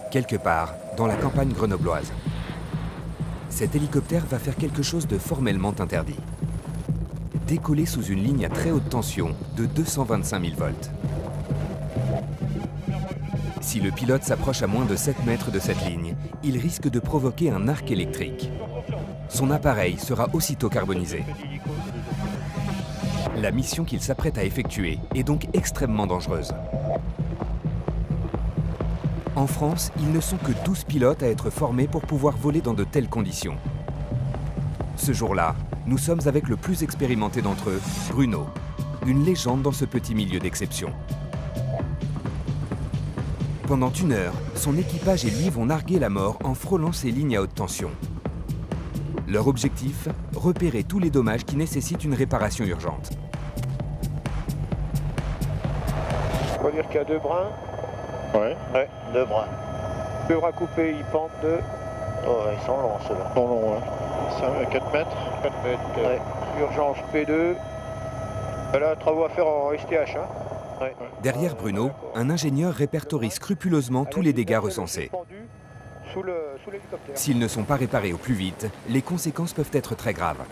quelque part dans la campagne grenobloise. Cet hélicoptère va faire quelque chose de formellement interdit. Décoller sous une ligne à très haute tension de 225 000 volts. Si le pilote s'approche à moins de 7 mètres de cette ligne, il risque de provoquer un arc électrique. Son appareil sera aussitôt carbonisé. La mission qu'il s'apprête à effectuer est donc extrêmement dangereuse. En France, ils ne sont que 12 pilotes à être formés pour pouvoir voler dans de telles conditions. Ce jour-là, nous sommes avec le plus expérimenté d'entre eux, Bruno, une légende dans ce petit milieu d'exception. Pendant 1 heure, son équipage et lui vont narguer la mort en frôlant ces lignes à haute tension. Leur objectif, repérer tous les dommages qui nécessitent une réparation urgente. On va dire qu'il y a 2 brins. Ouais, 2 brins. 2 bras coupés, ils pendent de... Oh, ils sont longs ceux-là. Ils sont longs, ouais. C'est 4 mètres. 4 mètres. Ouais. Urgence P2. Là, travaux à faire en STH. Hein. Ouais. Derrière Bruno, un ingénieur répertorie scrupuleusement tous les dégâts recensés. S'ils ne sont pas réparés au plus vite, les conséquences peuvent être très graves.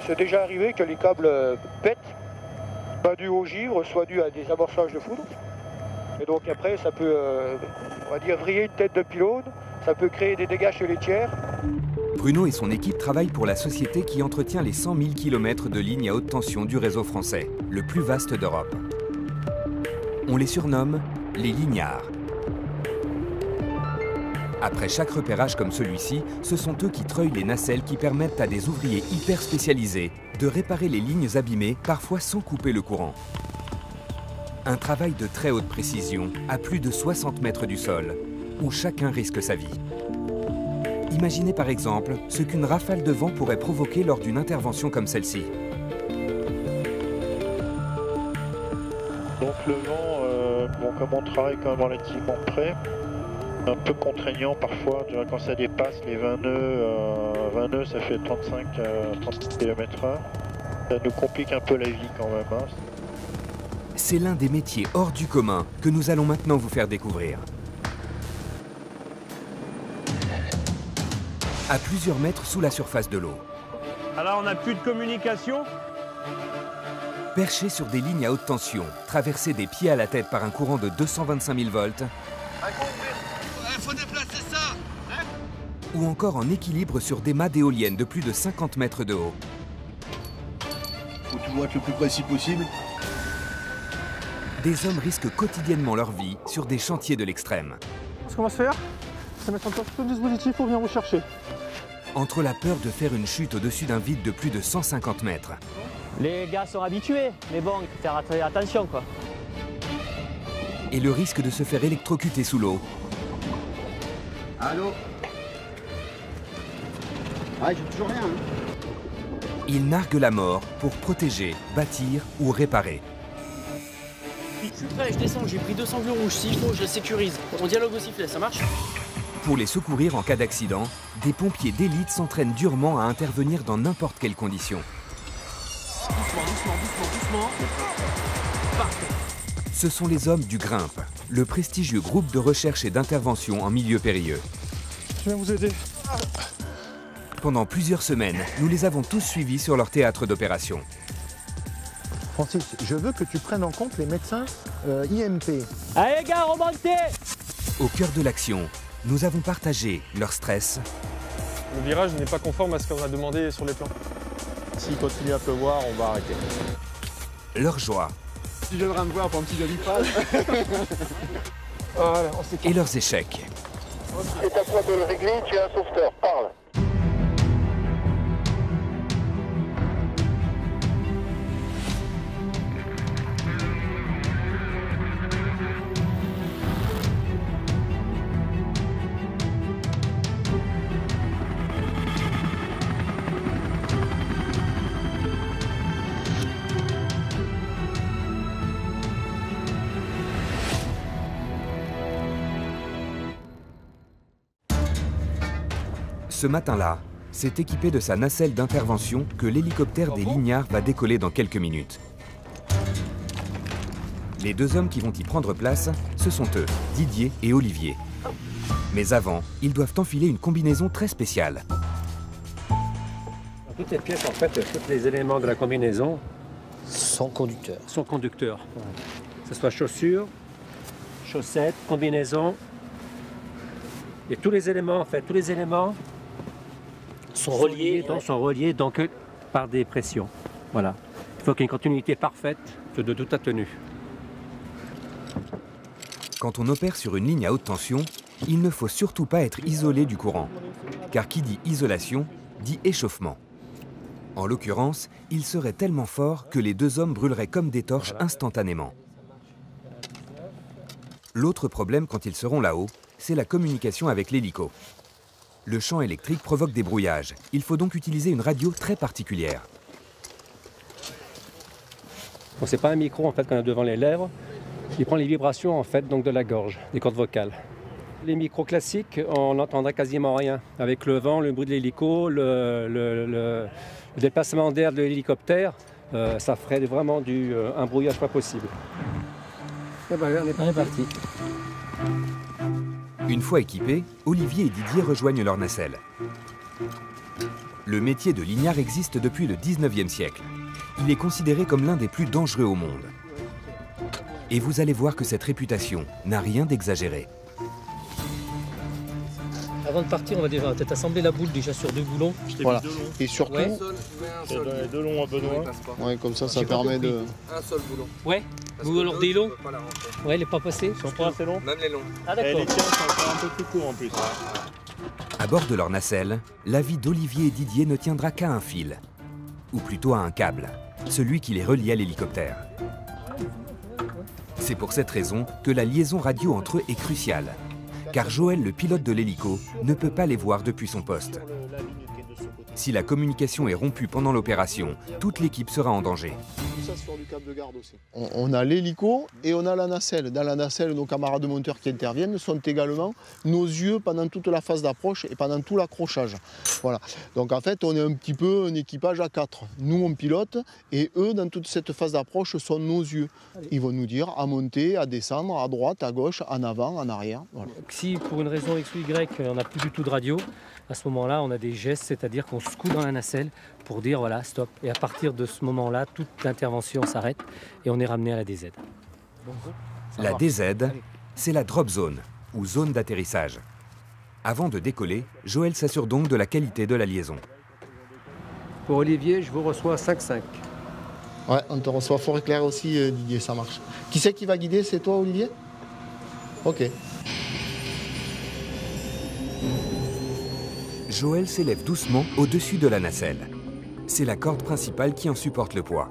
C'est déjà arrivé que les câbles pètent, pas dû au givre, soit dû à des amorçages de foudre. Et donc après, ça peut, on va dire, vriller une tête de pilote, ça peut créer des dégâts chez les tiers. Bruno et son équipe travaillent pour la société qui entretient les 100 000 km de lignes à haute tension du réseau français, le plus vaste d'Europe. On les surnomme les lignards. Après chaque repérage comme celui-ci, ce sont eux qui treuillent les nacelles qui permettent à des ouvriers hyper spécialisés de réparer les lignes abîmées, parfois sans couper le courant. Un travail de très haute précision, à plus de 60 mètres du sol, où chacun risque sa vie. Imaginez par exemple ce qu'une rafale de vent pourrait provoquer lors d'une intervention comme celle-ci. Donc le vent, bon, comme on travaille quand même relativement près, un peu contraignant parfois, quand ça dépasse les 20 nœuds, ça fait 35 km/h. Ça nous complique un peu la vie quand même. Hein. C'est l'un des métiers hors du commun que nous allons maintenant vous faire découvrir. À plusieurs mètres sous la surface de l'eau. Alors on n'a plus de communication? Perchés sur des lignes à haute tension, traversés des pieds à la tête par un courant de 225 000 volts, faut déplacer ça, hein? Ou encore en équilibre sur des mâts d'éoliennes de plus de 50 mètres de haut. Faut toujours être le plus précis possible. Des hommes risquent quotidiennement leur vie sur des chantiers de l'extrême. Ce qu'on va se faire, c'est mettre en place tout le dispositif pour venir vous chercher. Entre la peur de faire une chute au-dessus d'un vide de plus de 150 mètres. Les gars sont habitués, mais bon, il faut faire attention quoi. Et le risque de se faire électrocuter sous l'eau. Allô? Ah, j'ai toujours rien. Hein. Ils narguent la mort pour protéger, bâtir ou réparer. Je suis prêt, je descends, j'ai pris 2 sanglots rouges, s'il faut, je les sécurise. On dialogue au sifflet, ça marche? Pour les secourir en cas d'accident, des pompiers d'élite s'entraînent durement à intervenir dans n'importe quelle condition. Doucement. Parfait. Ce sont les hommes du GRIMP, le prestigieux groupe de recherche et d'intervention en milieu périlleux. Je vais vous aider. Pendant plusieurs semaines, nous les avons tous suivis sur leur théâtre d'opération. Francis, je veux que tu prennes en compte les médecins IMP. Allez les gars, remontez! Au cœur de l'action, nous avons partagé leur stress. Le virage n'est pas conforme à ce qu'on a demandé sur les plans. S'il continue à pleuvoir, on va arrêter. Leur joie. Tu viendras me voir pour un petit doliprane. Voilà, Et leurs échecs. C'est à toi de le régler, tu es un sauveteur, parle. Ce matin-là, c'est équipé de sa nacelle d'intervention que l'hélicoptère des Lignards va décoller dans quelques minutes. Les 2 hommes qui vont y prendre place, ce sont eux, Didier et Olivier. Mais avant, ils doivent enfiler une combinaison très spéciale. Toutes les pièces, en fait, tous les éléments de la combinaison Sans conducteur. sont conducteurs. Que ce soit chaussures, chaussettes, combinaisons. Et tous les éléments, en fait, Sont reliés donc, par des pressions. Voilà. Il faut qu'il y ait une continuité parfaite de toute la tenue. Quand on opère sur une ligne à haute tension, il ne faut surtout pas être isolé du courant. Car qui dit isolation, dit échauffement. En l'occurrence, il serait tellement fort que les deux hommes brûleraient comme des torches instantanément. L'autre problème quand ils seront là-haut, c'est la communication avec l'hélico. Le champ électrique provoque des brouillages. Il faut donc utiliser une radio très particulière. Donc c'est pas un micro en fait qu'on a devant les lèvres, il prend les vibrations en fait donc de la gorge, des cordes vocales. Les micros classiques, on n'entendra quasiment rien. Avec le vent, le bruit de l'hélico, le déplacement d'air de l'hélicoptère, ça ferait vraiment un brouillage pas possible. Et ben, on est parti. Une fois équipés, Olivier et Didier rejoignent leur nacelle. Le métier de lignard existe depuis le 19e siècle. Il est considéré comme l'un des plus dangereux au monde. Et vous allez voir que cette réputation n'a rien d'exagéré. Avant de partir, on va peut-être assembler la boule déjà sur 2 boulons. Voilà. Et surtout, J'ai deux longs à Benoît. ouais, comme ça permet de... Un seul boulon. Ouais. Ou alors des longs. Pas la rentrer. Ouais, il n'est pas passé. Ils sont pas assez longs. Même les longs. Ah Et d'accord. les tiens sont encore un peu plus courts en plus. À bord de leur nacelle, la vie d'Olivier et Didier ne tiendra qu'à un fil. Ou plutôt à un câble, celui qui les relie à l'hélicoptère. C'est pour cette raison que la liaison radio entre eux est cruciale. Car Joël, le pilote de l'hélico, ne peut pas les voir depuis son poste. Si la communication est rompue pendant l'opération, toute l'équipe sera en danger. On a l'hélico et on a la nacelle. Dans la nacelle, nos camarades de monteurs qui interviennent sont également nos yeux pendant toute la phase d'approche et pendant tout l'accrochage. Voilà. Donc en fait, on est un petit peu un équipage à 4. Nous, on pilote et eux, dans toute cette phase d'approche, sont nos yeux. Ils vont nous dire à monter, à descendre, à droite, à gauche, en avant, en arrière. Voilà. Si pour une raison X ou Y, on n'a plus du tout de radio, à ce moment-là, on a des gestes, c'est-à-dire qu'on secoue dans la nacelle pour dire voilà, stop. Et à partir de ce moment-là, toute l'intervention s'arrête et on est ramené à la DZ. La DZ, c'est la drop zone, ou zone d'atterrissage. Avant de décoller, Joël s'assure donc de la qualité de la liaison. Pour Olivier, je vous reçois 5-5. Ouais, on te reçoit fort et clair aussi, Didier, ça marche. Qui c'est qui va guider? C'est toi, Olivier? Ok. Joël s'élève doucement au-dessus de la nacelle. C'est la corde principale qui en supporte le poids.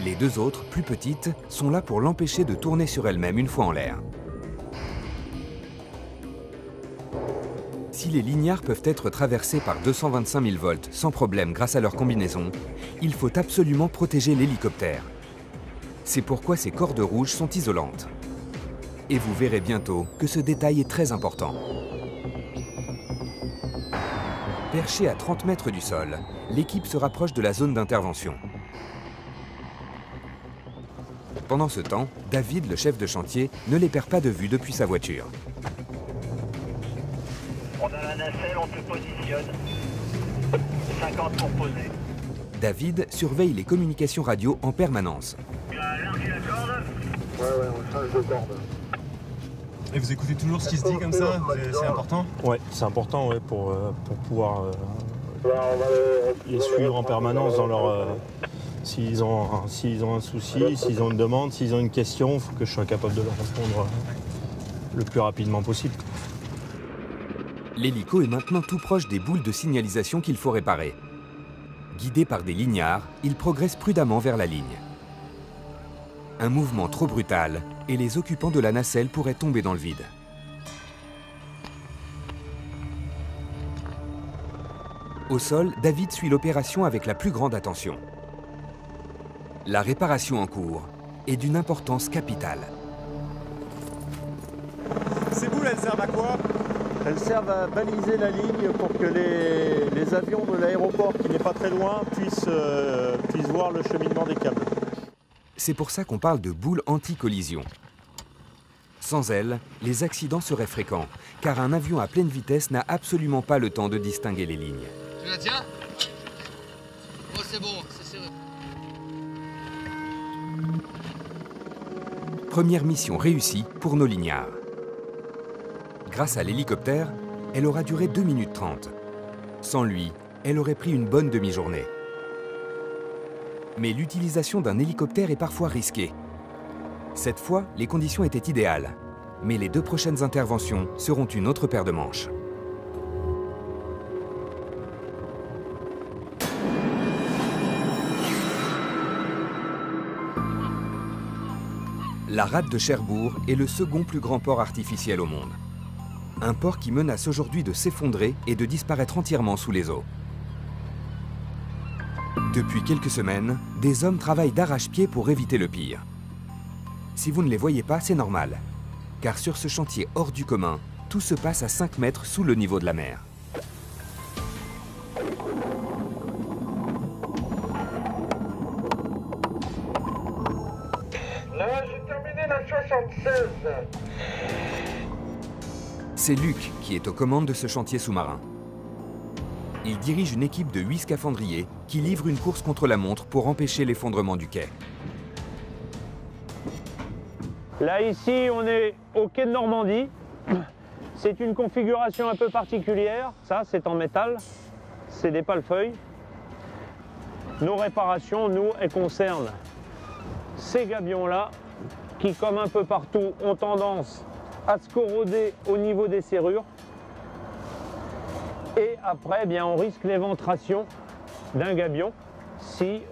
Les deux autres, plus petites, sont là pour l'empêcher de tourner sur elle-même une fois en l'air. Si les lignards peuvent être traversés par 225 000 volts sans problème grâce à leur combinaison, il faut absolument protéger l'hélicoptère. C'est pourquoi ces cordes rouges sont isolantes. Et vous verrez bientôt que ce détail est très important. Perché à 30 mètres du sol, l'équipe se rapproche de la zone d'intervention. Pendant ce temps, David, le chef de chantier, ne les perd pas de vue depuis sa voiture. On a la nacelle, on te positionne. 50 pour poser. David surveille les communications radio en permanence. Tu as élargi la corde? Ouais, on change de corde. Et vous écoutez toujours ce qui se dit comme ça? C'est important? Ouais, c'est important ouais, pour pouvoir les suivre en permanence dans leur... S'ils ont un souci, s'ils ont une demande, s'ils ont une question, il faut que je sois capable de leur répondre le plus rapidement possible. L'hélico est maintenant tout proche des boules de signalisation qu'il faut réparer. Guidé par des lignards, il progresse prudemment vers la ligne. Un mouvement trop brutal et les occupants de la nacelle pourraient tomber dans le vide. Au sol, David suit l'opération avec la plus grande attention. La réparation en cours est d'une importance capitale. Ces boules, elles servent à quoi? Elles servent à baliser la ligne pour que les avions de l'aéroport qui n'est pas très loin puissent voir le cheminement des câbles. C'est pour ça qu'on parle de boules anti-collision. Sans elle, les accidents seraient fréquents, car un avion à pleine vitesse n'a absolument pas le temps de distinguer les lignes. Tu la tiens? Oh, c'est bon, c'est serré. Première mission réussie pour nos lignards. Grâce à l'hélicoptère, elle aura duré 2 minutes 30. Sans lui, elle aurait pris une bonne demi-journée. Mais l'utilisation d'un hélicoptère est parfois risquée. Cette fois, les conditions étaient idéales. Mais les 2 prochaines interventions seront une autre paire de manches. La rade de Cherbourg est le second plus grand port artificiel au monde. Un port qui menace aujourd'hui de s'effondrer et de disparaître entièrement sous les eaux. Depuis quelques semaines, des hommes travaillent d'arrache-pied pour éviter le pire. Si vous ne les voyez pas, c'est normal. Car sur ce chantier hors du commun, tout se passe à 5 mètres sous le niveau de la mer. Là, j'ai terminé la 76. C'est Luc qui est aux commandes de ce chantier sous-marin. Il dirige une équipe de 8 scaphandriers qui livrent une course contre la montre pour empêcher l'effondrement du quai. Là, ici, on est au quai de Normandie. C'est une configuration un peu particulière. Ça, c'est en métal. C'est des pale-feuilles. Nos réparations, nous, elles concernent ces gabions-là qui, comme un peu partout, ont tendance à se corroder au niveau des serrures. Et après, eh bien, on risque l'éventration d'un gabion si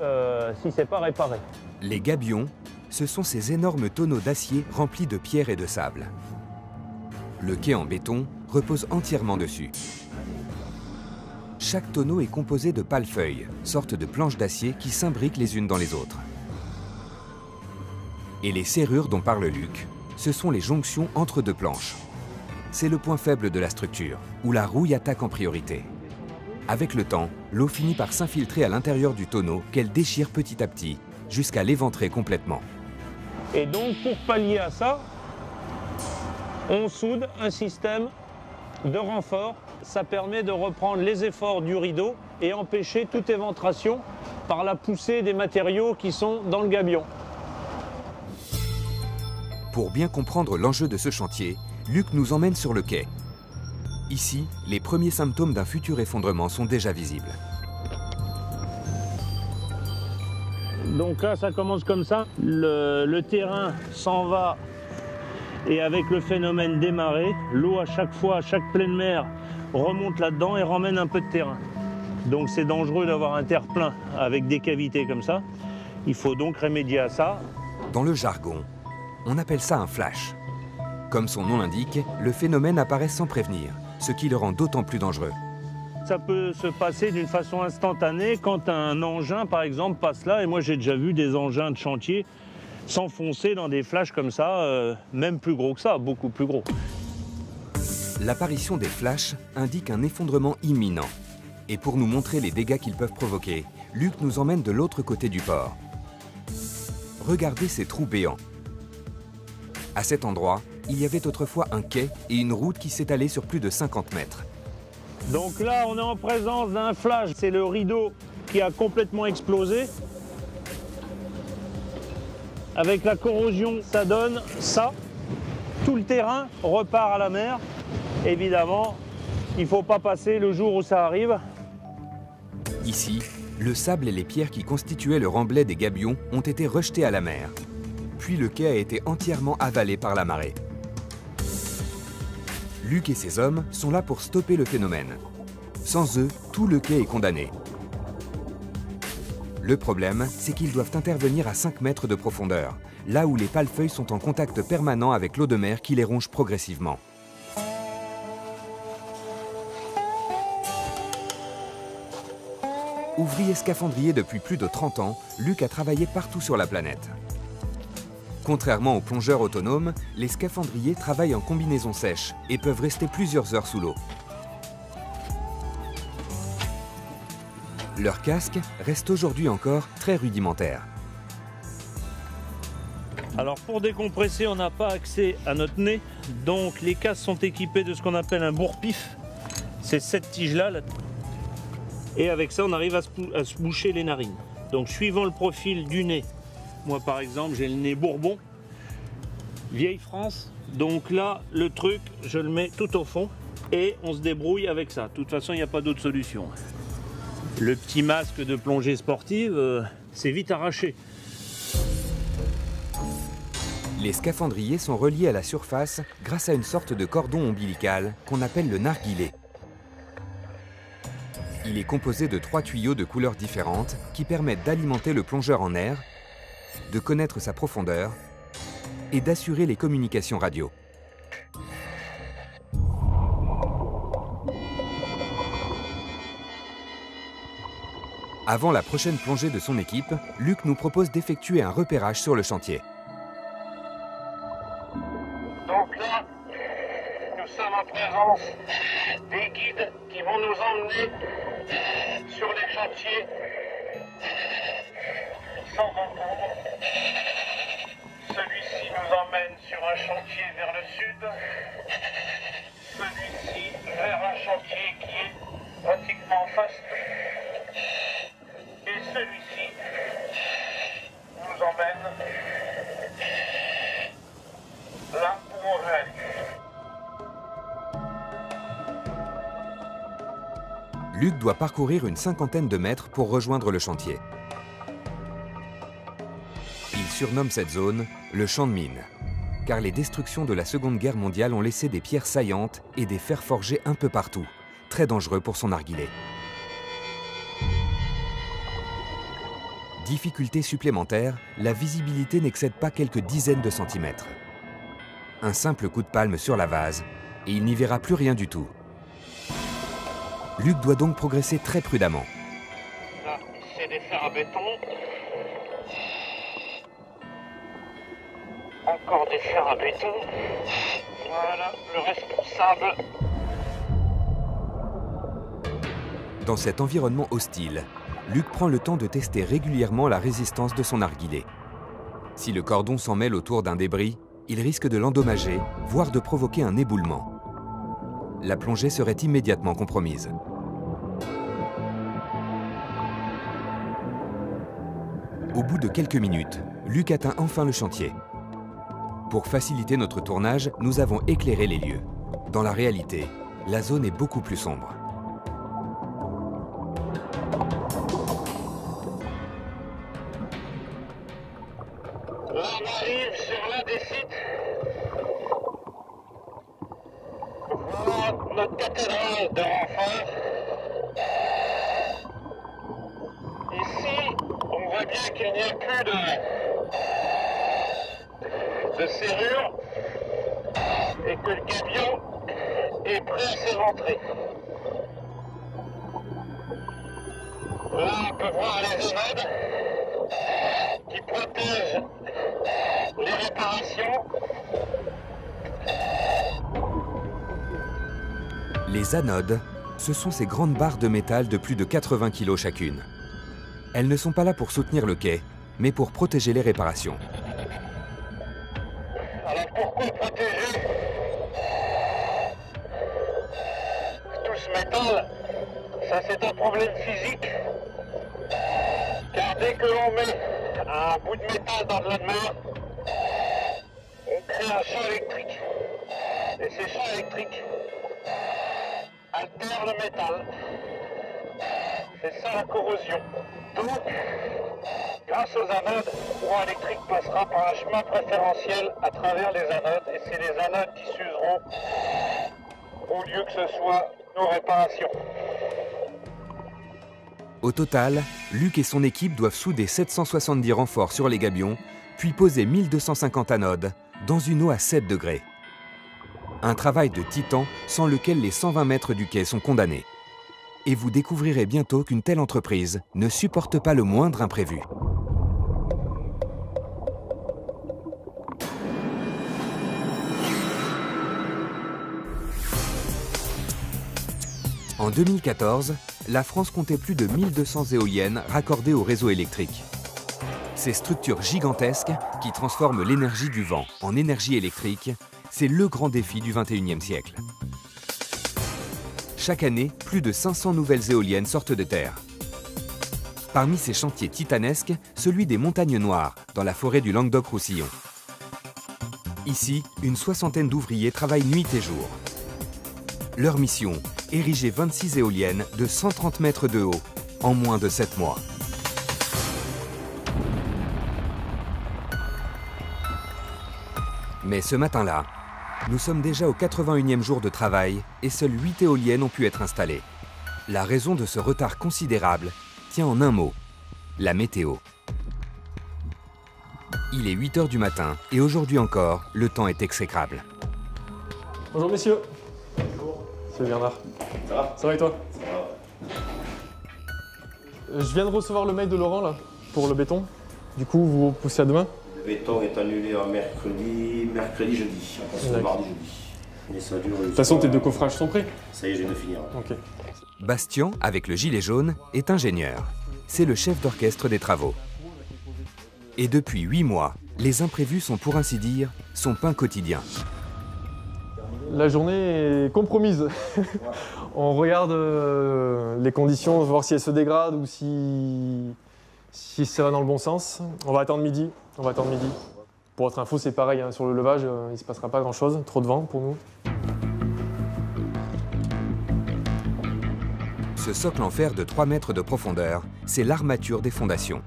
c'est pas réparé. Les gabions, ce sont ces énormes tonneaux d'acier remplis de pierres et de sable. Le quai en béton repose entièrement dessus. Chaque tonneau est composé de pale-feuilles, sorte de planches d'acier qui s'imbriquent les unes dans les autres. Et les serrures dont parle Luc, ce sont les jonctions entre 2 planches. C'est le point faible de la structure, où la rouille attaque en priorité. Avec le temps, l'eau finit par s'infiltrer à l'intérieur du tonneau qu'elle déchire petit à petit, jusqu'à l'éventrer complètement. Et donc, pour pallier à ça, on soude un système de renfort. Ça permet de reprendre les efforts du rideau et empêcher toute éventration par la poussée des matériaux qui sont dans le gabion. Pour bien comprendre l'enjeu de ce chantier, Luc nous emmène sur le quai. Ici, les premiers symptômes d'un futur effondrement sont déjà visibles. Donc là, ça commence comme ça. Le terrain s'en va et avec le phénomène des marées, l'eau à chaque fois, à chaque pleine mer, remonte là-dedans et ramène un peu de terrain. Donc c'est dangereux d'avoir un terre-plein avec des cavités comme ça. Il faut donc remédier à ça. Dans le jargon, on appelle ça un flash. Comme son nom l'indique, le phénomène apparaît sans prévenir, ce qui le rend d'autant plus dangereux. Ça peut se passer d'une façon instantanée quand un engin, par exemple, passe là. Et moi, j'ai déjà vu des engins de chantier s'enfoncer dans des flashs comme ça, même plus gros que ça, beaucoup plus gros. L'apparition des flashs indique un effondrement imminent. Et pour nous montrer les dégâts qu'ils peuvent provoquer, Luc nous emmène de l'autre côté du port. Regardez ces trous béants. À cet endroit, il y avait autrefois un quai et une route qui s'étalait sur plus de 50 mètres. Donc là, on est en présence d'un flash. C'est le rideau qui a complètement explosé. Avec la corrosion, ça donne ça. Tout le terrain repart à la mer. Évidemment, il ne faut pas passer le jour où ça arrive. Ici, le sable et les pierres qui constituaient le remblai des gabions ont été rejetés à la mer. Puis le quai a été entièrement avalé par la marée. Luc et ses hommes sont là pour stopper le phénomène. Sans eux, tout le quai est condamné. Le problème, c'est qu'ils doivent intervenir à 5 mètres de profondeur, là où les pale-feuilles sont en contact permanent avec l'eau de mer qui les ronge progressivement. Ouvrier scaphandrier depuis plus de 30 ans, Luc a travaillé partout sur la planète. Contrairement aux plongeurs autonomes, les scaphandriers travaillent en combinaison sèche et peuvent rester plusieurs heures sous l'eau. Leur casque reste aujourd'hui encore très rudimentaire. Alors pour décompresser, on n'a pas accès à notre nez, donc les casques sont équipés de ce qu'on appelle un bourre-pif. C'est cette tige-là, et avec ça on arrive à se boucher les narines. Donc suivant le profil du nez, moi par exemple j'ai le nez bourbon, vieille France, donc là le truc je le mets tout au fond et on se débrouille avec ça. De toute façon il n'y a pas d'autre solution. Le petit masque de plongée sportive, c'est vite arraché. Les scaphandriers sont reliés à la surface grâce à une sorte de cordon ombilical qu'on appelle le narguilé. Il est composé de 3 tuyaux de couleurs différentes qui permettent d'alimenter le plongeur en air, de connaître sa profondeur et d'assurer les communications radio. Avant la prochaine plongée de son équipe, Luc nous propose d'effectuer un repérage sur le chantier. Donc là, nous sommes en présence des guides qui vont nous emmener sur les chantiers qui sont en cours. Celui-ci nous emmène sur un chantier vers le sud, celui-ci vers un chantier qui est pratiquement en face, et celui-ci nous emmène là où on veut aller. Luc doit parcourir une 50aine de mètres pour rejoindre le chantier. Il surnomme cette zone le champ de mines, car les destructions de la Seconde Guerre mondiale ont laissé des pierres saillantes et des fers forgés un peu partout, très dangereux pour son narguilé. Difficulté supplémentaire, la visibilité n'excède pas quelques dizaines de centimètres. Un simple coup de palme sur la vase, et il n'y verra plus rien du tout. Luc doit donc progresser très prudemment. Là, c'est des fers à béton. Encore des fers à béton. Voilà, le responsable. Dans cet environnement hostile, Luc prend le temps de tester régulièrement la résistance de son narguilé. Si le cordon s'en mêle autour d'un débris, il risque de l'endommager, voire de provoquer un éboulement. La plongée serait immédiatement compromise. Au bout de quelques minutes, Luc atteint enfin le chantier. Pour faciliter notre tournage, nous avons éclairé les lieux. Dans la réalité, la zone est beaucoup plus sombre. Là, on arrive sur l'un des sites. Voilà notre cathédrale de renfort. Ici, on voit bien qu'il n'y a plus de serrure et que le gabion est prêt à s'éventrer. Là, on peut voir les anodes qui protègent les réparations. Les anodes, ce sont ces grandes barres de métal de plus de 80 kg chacune. Elles ne sont pas là pour soutenir le quai, mais pour protéger les réparations. Alors pourquoi protéger tout ce métal? Ça, c'est un problème physique. Car dès que l'on met un bout de métal dans de la mer, on crée un champ électrique. Et ces champs électriques altèrent le métal. C'est ça la corrosion. Donc, grâce aux anodes, le courant électrique passera par un chemin préférentiel à travers les anodes. Et c'est les anodes qui s'useront au lieu que ce soit nos réparations. Au total, Luc et son équipe doivent souder 770 renforts sur les gabions, puis poser 1250 anodes dans une eau à 7 degrés. Un travail de titan sans lequel les 120 mètres du quai sont condamnés. Et vous découvrirez bientôt qu'une telle entreprise ne supporte pas le moindre imprévu. En 2014, la France comptait plus de 1200 éoliennes raccordées au réseau électrique. Ces structures gigantesques qui transforment l'énergie du vent en énergie électrique, c'est le grand défi du XXIe siècle. Chaque année, plus de 500 nouvelles éoliennes sortent de terre. Parmi ces chantiers titanesques, celui des Montagnes Noires, dans la forêt du Languedoc-Roussillon. Ici, une soixantaine d'ouvriers travaillent nuit et jour. Leur mission, ériger 26 éoliennes de 130 mètres de haut en moins de 7 mois. Mais ce matin-là, nous sommes déjà au 81e jour de travail et seules 8 éoliennes ont pu être installées. La raison de ce retard considérable tient en un mot, la météo. Il est 8 h du matin et aujourd'hui encore, le temps est exécrable. Bonjour messieurs. Bonjour. C'est Bernard. Ça va? Ça va et toi? Ça va. Je viens de recevoir le mail de Laurent là, pour le béton. Du coup, vous poussez à demain? Le béton est annulé en mercredi, jeudi. On passe le mardi, jeudi. Et ça dure. De toute façon, tes deux coffrages sont prêts? Ça y est, je viens de finir. Ok. Bastien, avec le gilet jaune, est ingénieur. C'est le chef d'orchestre des travaux. Et depuis 8 mois, les imprévus sont pour ainsi dire son pain quotidien. La journée est compromise. On regarde les conditions, voir si elles se dégradent ou si ça va dans le bon sens. On va attendre midi. Pour votre info, c'est pareil, hein, sur le levage, il ne se passera pas grand-chose, trop de vent pour nous. Ce socle en fer de 3 mètres de profondeur, c'est l'armature des fondations.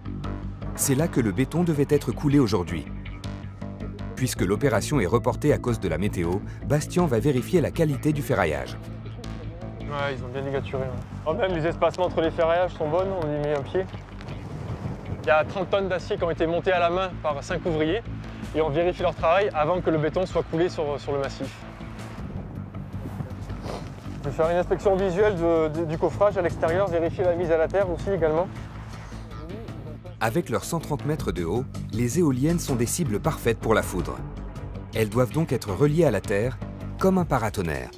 C'est là que le béton devait être coulé aujourd'hui. Puisque l'opération est reportée à cause de la météo, Bastien va vérifier la qualité du ferraillage. Ouais, ils ont bien ligaturé. Ouais. Oh, même les espacements entre les ferraillages sont bonnes, on y met un pied. Il y a 30 tonnes d'acier qui ont été montées à la main par 5 ouvriers et on vérifie leur travail avant que le béton soit coulé sur le massif. Je vais faire une inspection visuelle du coffrage à l'extérieur, vérifier la mise à la terre aussi également. Avec leurs 130 mètres de haut, les éoliennes sont des cibles parfaites pour la foudre. Elles doivent donc être reliées à la terre comme un paratonnerre.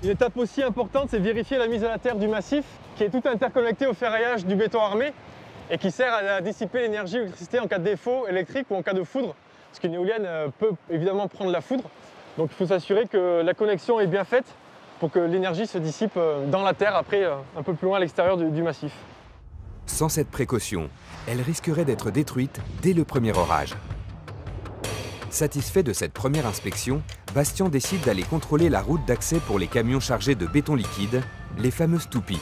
Une étape aussi importante, c'est vérifier la mise à la terre du massif qui est tout interconnecté au ferraillage du béton armé et qui sert à dissiper l'énergie ou l'électricité en cas de défaut électrique ou en cas de foudre. Parce qu'une éolienne peut évidemment prendre la foudre. Donc il faut s'assurer que la connexion est bien faite pour que l'énergie se dissipe dans la terre après un peu plus loin à l'extérieur du massif. Sans cette précaution, elle risquerait d'être détruite dès le premier orage. Satisfait de cette première inspection, Bastien décide d'aller contrôler la route d'accès pour les camions chargés de béton liquide, les fameuses toupies.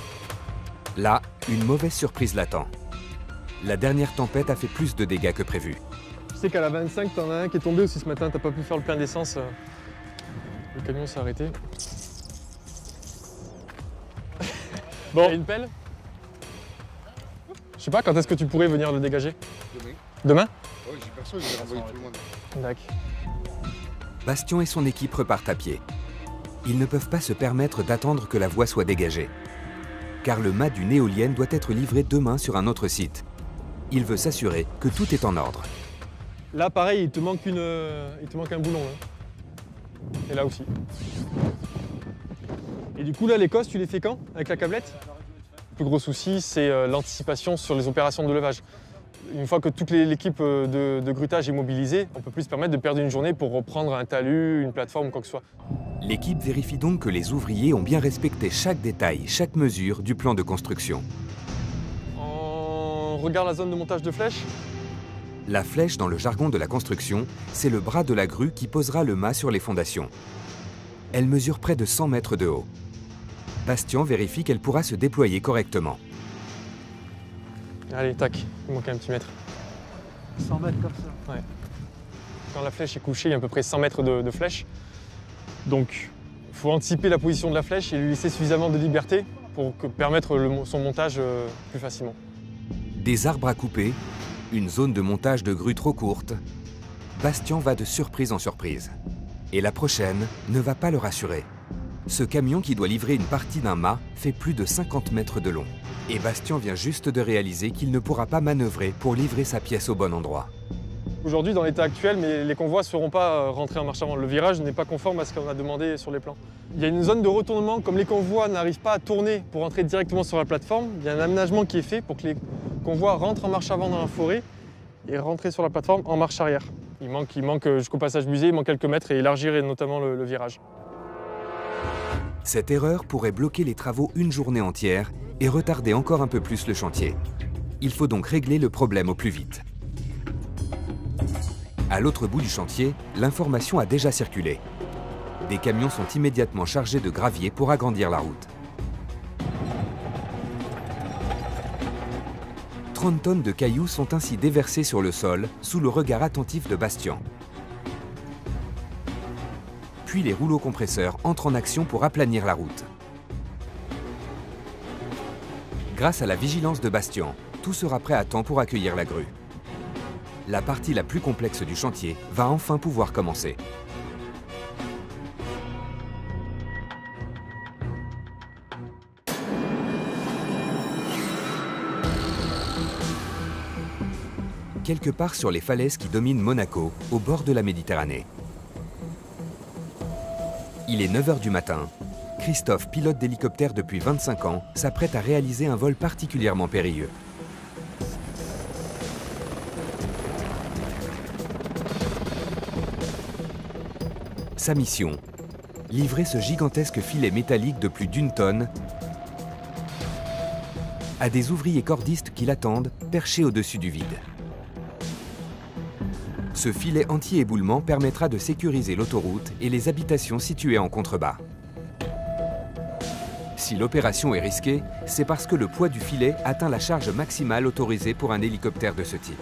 Là, une mauvaise surprise l'attend. La dernière tempête a fait plus de dégâts que prévu. Je sais qu'à la 25, t'en as un qui est tombé aussi ce matin, t'as pas pu faire le plein d'essence. Le camion s'est arrêté. Bon. T'as une pelle? Je sais pas, quand est-ce que tu pourrais venir le dégager? Demain. Demain? Oui, j'ai personne, je vais renvoyer tout le monde. D'accord. Bastien et son équipe repartent à pied. Ils ne peuvent pas se permettre d'attendre que la voie soit dégagée. Car le mât d'une éolienne doit être livré demain sur un autre site. Il veut s'assurer que tout est en ordre. Là, pareil, il te manque un boulon. Hein. Et là aussi. Et du coup, là, les cosses, tu les fais quand? Avec la câblette? Le plus gros souci, c'est l'anticipation sur les opérations de levage. Une fois que toute l'équipe de grutage est mobilisée, on ne peut plus se permettre de perdre une journée pour reprendre un talus, une plateforme ou quoi que ce soit. L'équipe vérifie donc que les ouvriers ont bien respecté chaque détail, chaque mesure du plan de construction. On regarde la zone de montage de flèche. La flèche, dans le jargon de la construction, c'est le bras de la grue qui posera le mât sur les fondations. Elle mesure près de 100 mètres de haut. Bastien vérifie qu'elle pourra se déployer correctement. Allez, tac, il manque un petit mètre. 100 mètres comme ça? Ouais. Quand la flèche est couchée, il y a à peu près 100 mètres de flèche. Donc, il faut anticiper la position de la flèche et lui laisser suffisamment de liberté pour permettre son montage plus facilement. Des arbres à couper, une zone de montage de grue trop courte. Bastien va de surprise en surprise. Et la prochaine ne va pas le rassurer. Ce camion qui doit livrer une partie d'un mât fait plus de 50 mètres de long. Et Bastien vient juste de réaliser qu'il ne pourra pas manœuvrer pour livrer sa pièce au bon endroit. Aujourd'hui, dans l'état actuel, mais les convois ne seront pas rentrés en marche avant. Le virage n'est pas conforme à ce qu'on a demandé sur les plans. Il y a une zone de retournement, comme les convois n'arrivent pas à tourner pour entrer directement sur la plateforme, il y a un aménagement qui est fait pour que les convois rentrent en marche avant dans la forêt et rentrer sur la plateforme en marche arrière. Il manque jusqu'au passage musée, il manque quelques mètres et élargir notamment le virage. Cette erreur pourrait bloquer les travaux une journée entière et retarder encore un peu plus le chantier. Il faut donc régler le problème au plus vite. À l'autre bout du chantier, l'information a déjà circulé. Des camions sont immédiatement chargés de gravier pour agrandir la route. 30 tonnes de cailloux sont ainsi déversés sur le sol, sous le regard attentif de Bastien. Puis les rouleaux compresseurs entrent en action pour aplanir la route. Grâce à la vigilance de Bastien, tout sera prêt à temps pour accueillir la grue. La partie la plus complexe du chantier va enfin pouvoir commencer. Quelque part sur les falaises qui dominent Monaco, au bord de la Méditerranée. Il est 9 h du matin. Christophe, pilote d'hélicoptère depuis 25 ans, s'apprête à réaliser un vol particulièrement périlleux. Sa mission, livrer ce gigantesque filet métallique de plus d'1 tonne à des ouvriers cordistes qui l'attendent, perchés au-dessus du vide. Ce filet anti-éboulement permettra de sécuriser l'autoroute et les habitations situées en contrebas. Si l'opération est risquée, c'est parce que le poids du filet atteint la charge maximale autorisée pour un hélicoptère de ce type.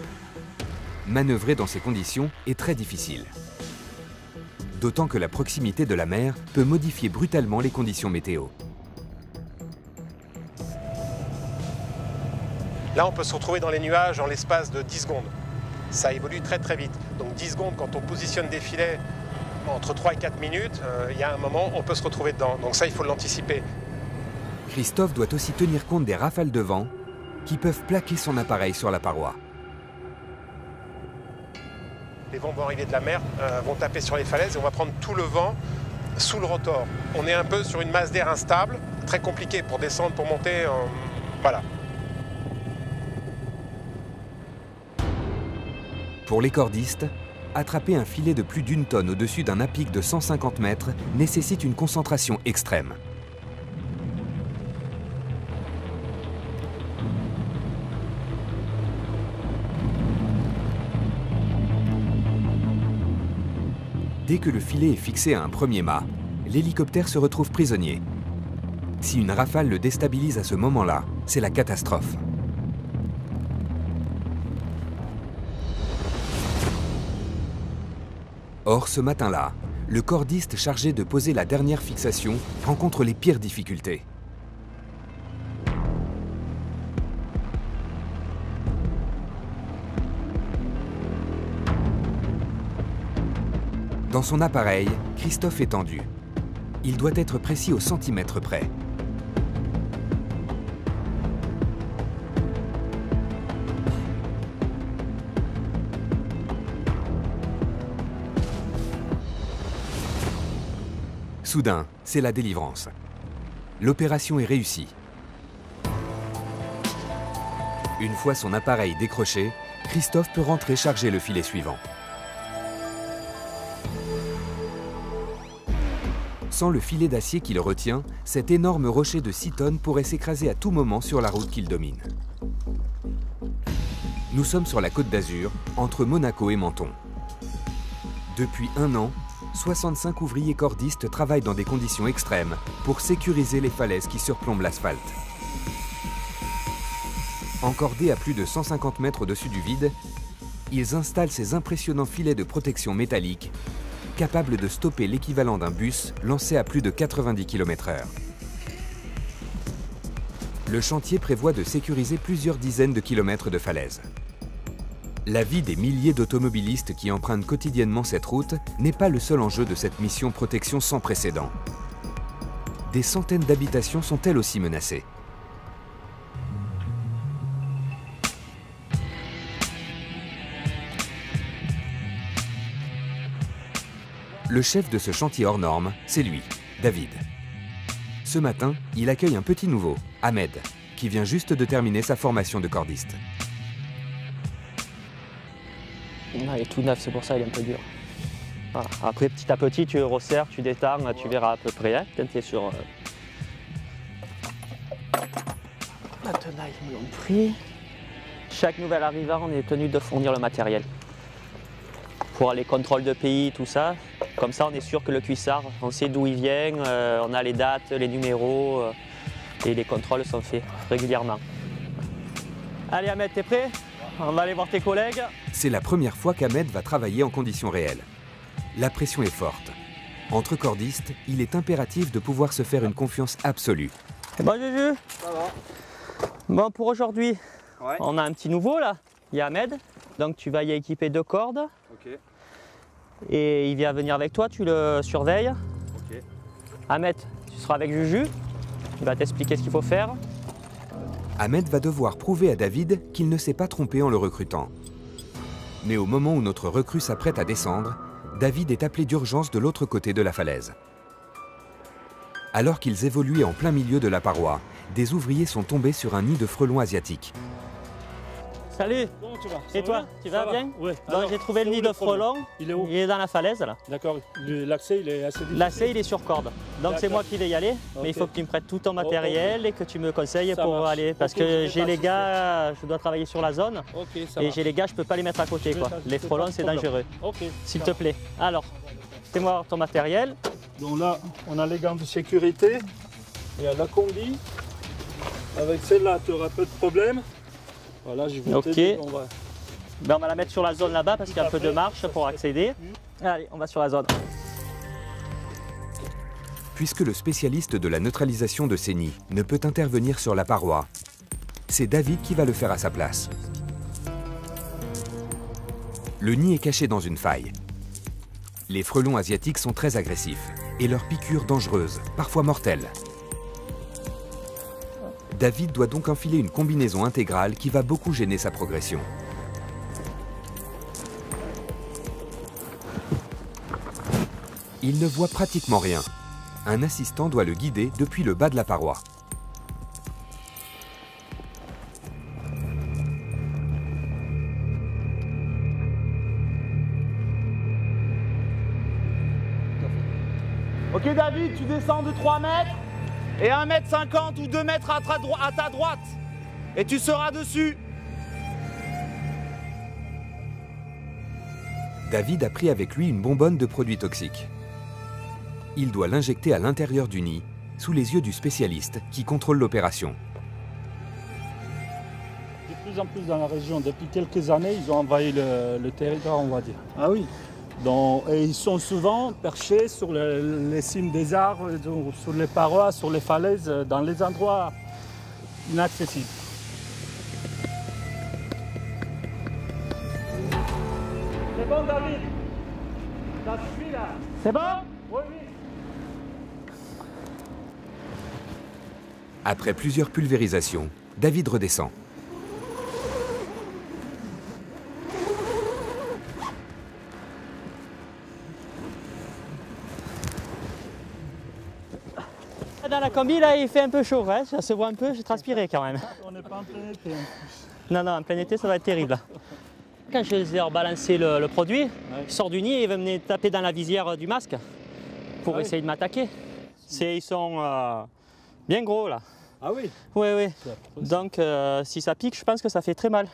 Manœuvrer dans ces conditions est très difficile. D'autant que la proximité de la mer peut modifier brutalement les conditions météo. Là, on peut se retrouver dans les nuages en l'espace de 10 secondes. Ça évolue très très vite. Donc 10 secondes, quand on positionne des filets entre 3 et 4 minutes, il y a un moment, on peut se retrouver dedans. Donc ça, il faut l'anticiper. Christophe doit aussi tenir compte des rafales de vent qui peuvent plaquer son appareil sur la paroi. Les vents vont arriver de la mer, vont taper sur les falaises et on va prendre tout le vent sous le rotor. On est un peu sur une masse d'air instable, très compliqué pour descendre, pour monter, voilà. Pour les cordistes, attraper un filet de plus d'1 tonne au-dessus d'un à-pic de 150 mètres nécessite une concentration extrême. Dès que le filet est fixé à un premier mât, l'hélicoptère se retrouve prisonnier. Si une rafale le déstabilise à ce moment-là, c'est la catastrophe. Or, ce matin-là, le cordiste chargé de poser la dernière fixation rencontre les pires difficultés. Dans son appareil, Christophe est tendu. Il doit être précis au centimètre près. Soudain, c'est la délivrance. L'opération est réussie. Une fois son appareil décroché, Christophe peut rentrer charger le filet suivant. Sans le filet d'acier qui le retient, cet énorme rocher de 6 tonnes pourrait s'écraser à tout moment sur la route qu'il domine. Nous sommes sur la Côte d'Azur, entre Monaco et Menton. Depuis 1 an, 65 ouvriers cordistes travaillent dans des conditions extrêmes pour sécuriser les falaises qui surplombent l'asphalte. Encordés à plus de 150 mètres au-dessus du vide, ils installent ces impressionnants filets de protection métallique capables de stopper l'équivalent d'un bus lancé à plus de 90 km/h. Le chantier prévoit de sécuriser plusieurs dizaines de kilomètres de falaises. La vie des milliers d'automobilistes qui empruntent quotidiennement cette route n'est pas le seul enjeu de cette mission protection sans précédent. Des centaines d'habitations sont elles aussi menacées. Le chef de ce chantier hors norme, c'est lui, David. Ce matin, il accueille un petit nouveau, Ahmed, qui vient juste de terminer sa formation de cordiste. Il est tout neuf, c'est pour ça qu'il est un peu dur. Voilà. Après, petit à petit, tu resserres, tu détends, tu verras à peu près hein, quand tu es sur... Maintenant, ils l'ont pris. Chaque nouvel arrivant, on est tenu de fournir le matériel. Pour les contrôles de pays, tout ça. Comme ça, on est sûr que le cuissard, on sait d'où il vient, on a les dates, les numéros, et les contrôles sont faits régulièrement. Allez Ahmed, t'es prêt? On va aller voir tes collègues. C'est la première fois qu'Ahmed va travailler en conditions réelles. La pression est forte. Entre cordistes, il est impératif de pouvoir se faire une confiance absolue. Bon Juju? Ça va. Bon, pour aujourd'hui, ouais. On a un petit nouveau là. Il y a Ahmed. Donc tu vas y équiper 2 cordes. Ok. Et il vient venir avec toi, tu le surveilles. Ok. Ahmed, tu seras avec Juju. Il va t'expliquer ce qu'il faut faire. Ahmed va devoir prouver à David qu'il ne s'est pas trompé en le recrutant. Mais au moment où notre recrue s'apprête à descendre, David est appelé d'urgence de l'autre côté de la falaise. Alors qu'ils évoluaient en plein milieu de la paroi, des ouvriers sont tombés sur un nid de frelons asiatiques. Salut. Comment tu vas? Et toi, tu vas bien? Oui. J'ai trouvé le nid de frelons. Il est où? Il est dans la falaise là. D'accord. L'accès, il est assez difficile. L'accès, il est sur corde. Donc c'est moi qui vais y aller. Okay. Mais il faut que tu me prêtes tout ton matériel et que tu me conseilles ça pour marche. Aller. Parce que j'ai les gars, je dois travailler sur la zone. Et j'ai les gars, je peux pas les mettre à côté. Quoi. Les frelons, c'est dangereux. S'il te plaît. Alors, fais-moi ton matériel. Donc là, on a les gants de sécurité. Il y a la combi. Avec celle-là, tu auras peu de problème. Voilà, je vais t'aider, on va la mettre sur la zone là-bas parce qu'il y a un peu de marche pour accéder. Allez, on va sur la zone. Puisque le spécialiste de la neutralisation de ces nids ne peut intervenir sur la paroi, c'est David qui va le faire à sa place. Le nid est caché dans une faille. Les frelons asiatiques sont très agressifs et leurs piqûres dangereuses, parfois mortelles. David doit donc enfiler une combinaison intégrale qui va beaucoup gêner sa progression. Il ne voit pratiquement rien. Un assistant doit le guider depuis le bas de la paroi. Ok David, tu descends de 3 mètres. Et 1,50 m ou 2 mètres à ta droite. Et tu seras dessus. David a pris avec lui une bonbonne de produits toxiques. Il doit l'injecter à l'intérieur du nid, sous les yeux du spécialiste qui contrôle l'opération. De plus en plus dans la région, depuis quelques années, ils ont envahi le territoire, on va dire. Ah oui. Et ils sont souvent perchés sur les cimes des arbres, sur les parois, sur les falaises, dans les endroits inaccessibles. C'est bon David? Ça suffit là? C'est bon? Oui, oui. Après plusieurs pulvérisations, David redescend. Dans la combi, là, il fait un peu chaud, hein. Ça se voit un peu, j'ai transpiré quand même. On n'est pas en plein été en plus. Non, en plein été, ça va être terrible. Quand je les ai rebalancé le produit, il sort du nid et il va me taper dans la visière du masque pour essayer de m'attaquer. Ils sont bien gros, là. Ah oui? Oui. Donc, si ça pique, je pense que ça fait très mal.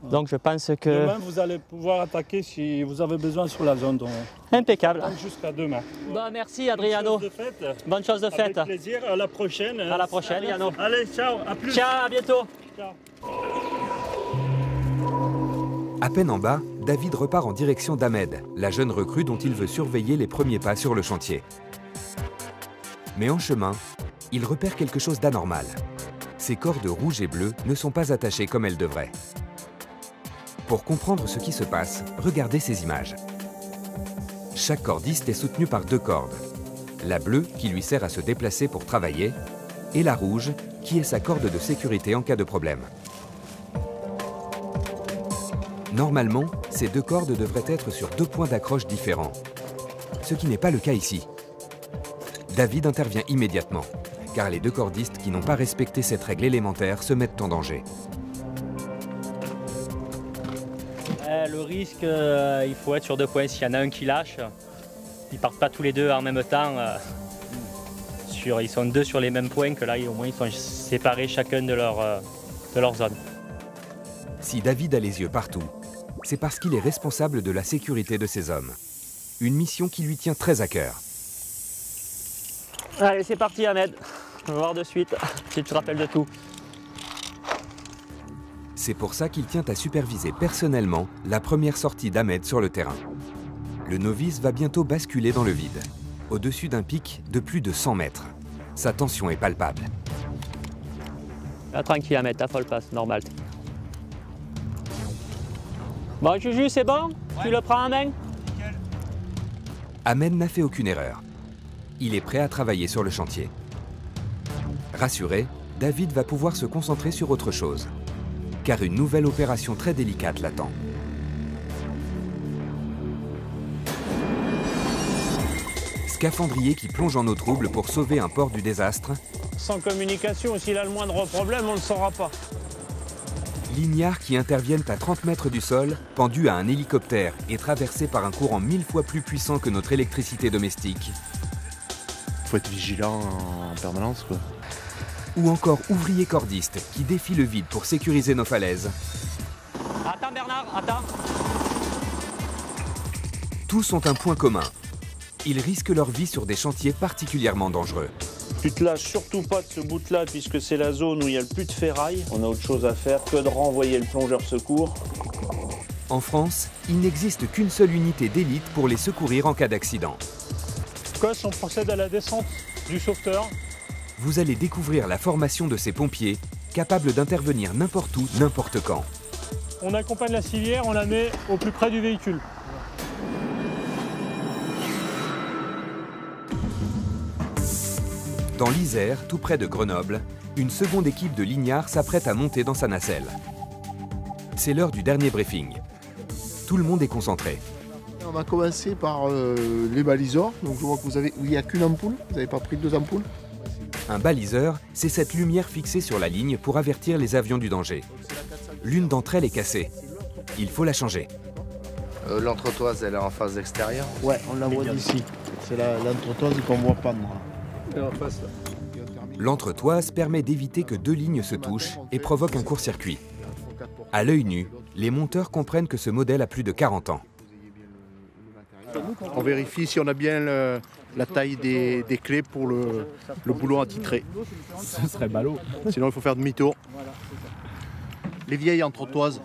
Donc je pense que... Demain, vous allez pouvoir attaquer si vous avez besoin sur la zone. Donc... Impeccable. Jusqu'à demain. Bon, merci Adriano. Bonne chose de fête. Avec plaisir, à la prochaine. À la prochaine, Yano. Allez, ciao, à plus. Ciao, à bientôt. Ciao. À peine en bas, David repart en direction d'Ahmed, la jeune recrue dont il veut surveiller les premiers pas sur le chantier. Mais en chemin, il repère quelque chose d'anormal. Ses cordes rouges et bleues ne sont pas attachées comme elles devraient. Pour comprendre ce qui se passe, regardez ces images. Chaque cordiste est soutenu par 2 cordes. La bleue, qui lui sert à se déplacer pour travailler, et la rouge, qui est sa corde de sécurité en cas de problème. Normalement, ces 2 cordes devraient être sur 2 points d'accroche différents, ce qui n'est pas le cas ici. David intervient immédiatement, car les 2 cordistes qui n'ont pas respecté cette règle élémentaire se mettent en danger. le risque, il faut être sur 2 points. S'il y en a un qui lâche, ils partent pas tous les deux en même temps. Ils sont 2 sur les mêmes points, que là au moins ils sont séparés chacun de leur zone. Si David a les yeux partout, c'est parce qu'il est responsable de la sécurité de ses hommes. Une mission qui lui tient très à cœur. Allez, c'est parti Ahmed, on va voir de suite si tu te rappelles de tout. C'est pour ça qu'il tient à superviser personnellement la première sortie d'Ahmed sur le terrain. Le novice va bientôt basculer dans le vide, au-dessus d'un pic de plus de 100 mètres. Sa tension est palpable. Là, tranquille Ahmed, t'affole pas, c'est normal. Bon Juju, c'est bon? Tu le prends en main? Ahmed n'a fait aucune erreur. Il est prêt à travailler sur le chantier. Rassuré, David va pouvoir se concentrer sur autre chose, car une nouvelle opération très délicate l'attend. Scaphandrier qui plonge en eau trouble pour sauver un port du désastre. Sans communication, s'il a le moindre problème, on ne le saura pas. Lignards qui interviennent à 30 mètres du sol, pendus à un hélicoptère et traversés par un courant 1000 fois plus puissant que notre électricité domestique. Il faut être vigilant en permanence, quoi. Ou encore ouvriers cordistes qui défient le vide pour sécuriser nos falaises. Attends Bernard, attends. Tous ont un point commun. Ils risquent leur vie sur des chantiers particulièrement dangereux. Tu te lâches surtout pas de ce bout-là puisque c'est la zone où il n'y a le plus de ferraille. On a autre chose à faire que de renvoyer le plongeur secours. En France, il n'existe qu'une seule unité d'élite pour les secourir en cas d'accident. Cos, on procède à la descente du sauveteur. Vous allez découvrir la formation de ces pompiers, capables d'intervenir n'importe où, n'importe quand. On accompagne la civière, on la met au plus près du véhicule. Dans l'Isère, tout près de Grenoble, une seconde équipe de lignards s'apprête à monter dans sa nacelle. C'est l'heure du dernier briefing. Tout le monde est concentré. On va commencer par les baliseurs. Donc je vois que il n'y a qu'une ampoule. Vous n'avez pas pris 2 ampoules. Un baliseur, c'est cette lumière fixée sur la ligne pour avertir les avions du danger. L'une d'entre elles est cassée. Il faut la changer. L'entretoise, elle est en phase extérieure? Ouais, on la voit d'ici. C'est l'entretoise qu'on voit pendre. L'entretoise permet d'éviter que 2 lignes se touchent et provoque un court-circuit. À l'œil nu, les monteurs comprennent que ce modèle a plus de 40 ans. On vérifie si on a bien la taille des clés pour le boulon attitré. Ce serait ballot. Sinon, il faut faire demi-tour. Les vieilles entretoises,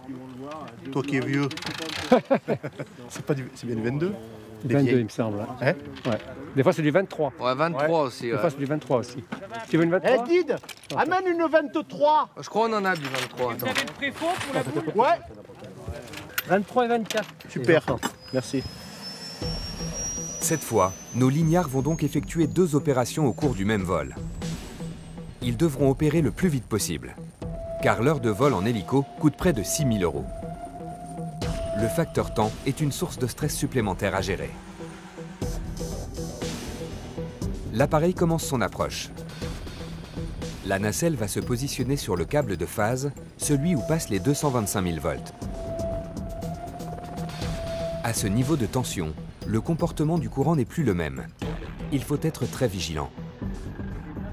toi qui es vieux, c'est bien du 22? 22, il me semble. Hein? Ouais. Des fois, c'est du 23. Ouais, 23 aussi. Des fois, c'est du 23 aussi. Tu veux une 23? Eh, Guide, amène une 23. Je crois qu'on en a du 23. Vous avez le préfond pour la boule? Ouais. 23 et 24. Super, merci. Cette fois, nos lignards vont donc effectuer 2 opérations au cours du même vol. Ils devront opérer le plus vite possible, car l'heure de vol en hélico coûte près de 6 000 €. Le facteur temps est une source de stress supplémentaire à gérer. L'appareil commence son approche. La nacelle va se positionner sur le câble de phase, celui où passent les 225 000 volts. À ce niveau de tension, le comportement du courant n'est plus le même. Il faut être très vigilant.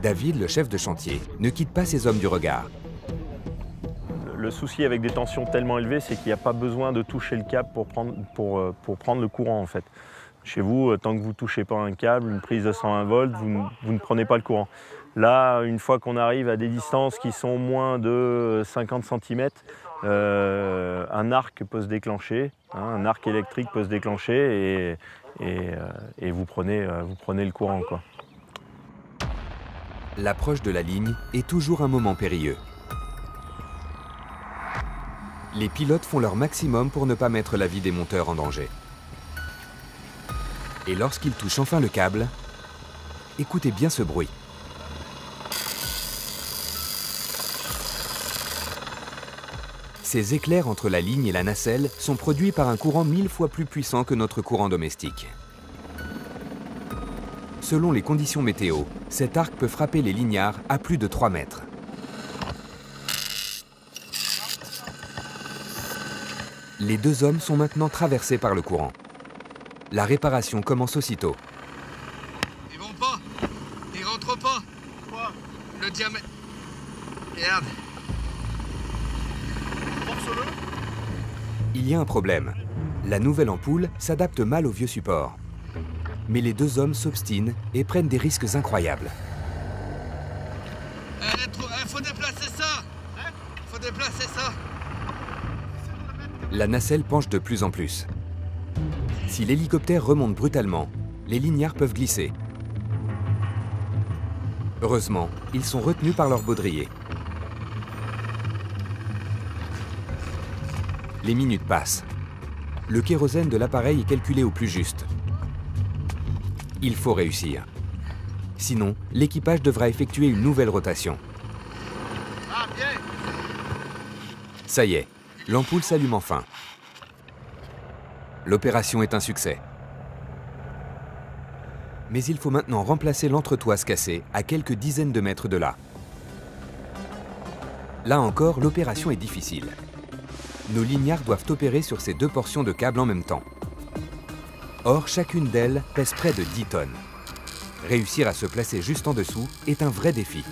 David, le chef de chantier, ne quitte pas ses hommes du regard. Le souci avec des tensions tellement élevées, c'est qu'il n'y a pas besoin de toucher le câble pour prendre le courant en fait. Chez vous, tant que vous ne touchez pas un câble, une prise de 120 volts, vous ne prenez pas le courant. Là, une fois qu'on arrive à des distances qui sont moins de 50 cm, un arc peut se déclencher, hein, un arc électrique peut se déclencher et vous prenez le courant, quoi. L'approche de la ligne est toujours un moment périlleux. Les pilotes font leur maximum pour ne pas mettre la vie des monteurs en danger. Et lorsqu'ils touchent enfin le câble, écoutez bien ce bruit. Ces éclairs entre la ligne et la nacelle sont produits par un courant 1000 fois plus puissant que notre courant domestique. Selon les conditions météo, cet arc peut frapper les lignards à plus de 3 mètres. Les deux hommes sont maintenant traversés par le courant. La réparation commence aussitôt. Ils vont pas. Ils rentrent pas. Quoi? Le diamètre. Merde. Force-le. Il y a un problème. La nouvelle ampoule s'adapte mal au vieux support. Mais les deux hommes s'obstinent et prennent des risques incroyables. Faut déplacer ça. Faut déplacer ça. La nacelle penche de plus en plus. Si l'hélicoptère remonte brutalement, les lignards peuvent glisser. Heureusement, ils sont retenus par leur baudrier. Les minutes passent. Le kérosène de l'appareil est calculé au plus juste. Il faut réussir. Sinon, l'équipage devra effectuer une nouvelle rotation. Ça y est, l'ampoule s'allume enfin. L'opération est un succès. Mais il faut maintenant remplacer l'entretoise cassée à quelques dizaines de mètres de là. Là encore, l'opération est difficile. Nos lignards doivent opérer sur ces deux portions de câble en même temps. Or, chacune d'elles pèse près de 10 tonnes. Réussir à se placer juste en dessous est un vrai défi.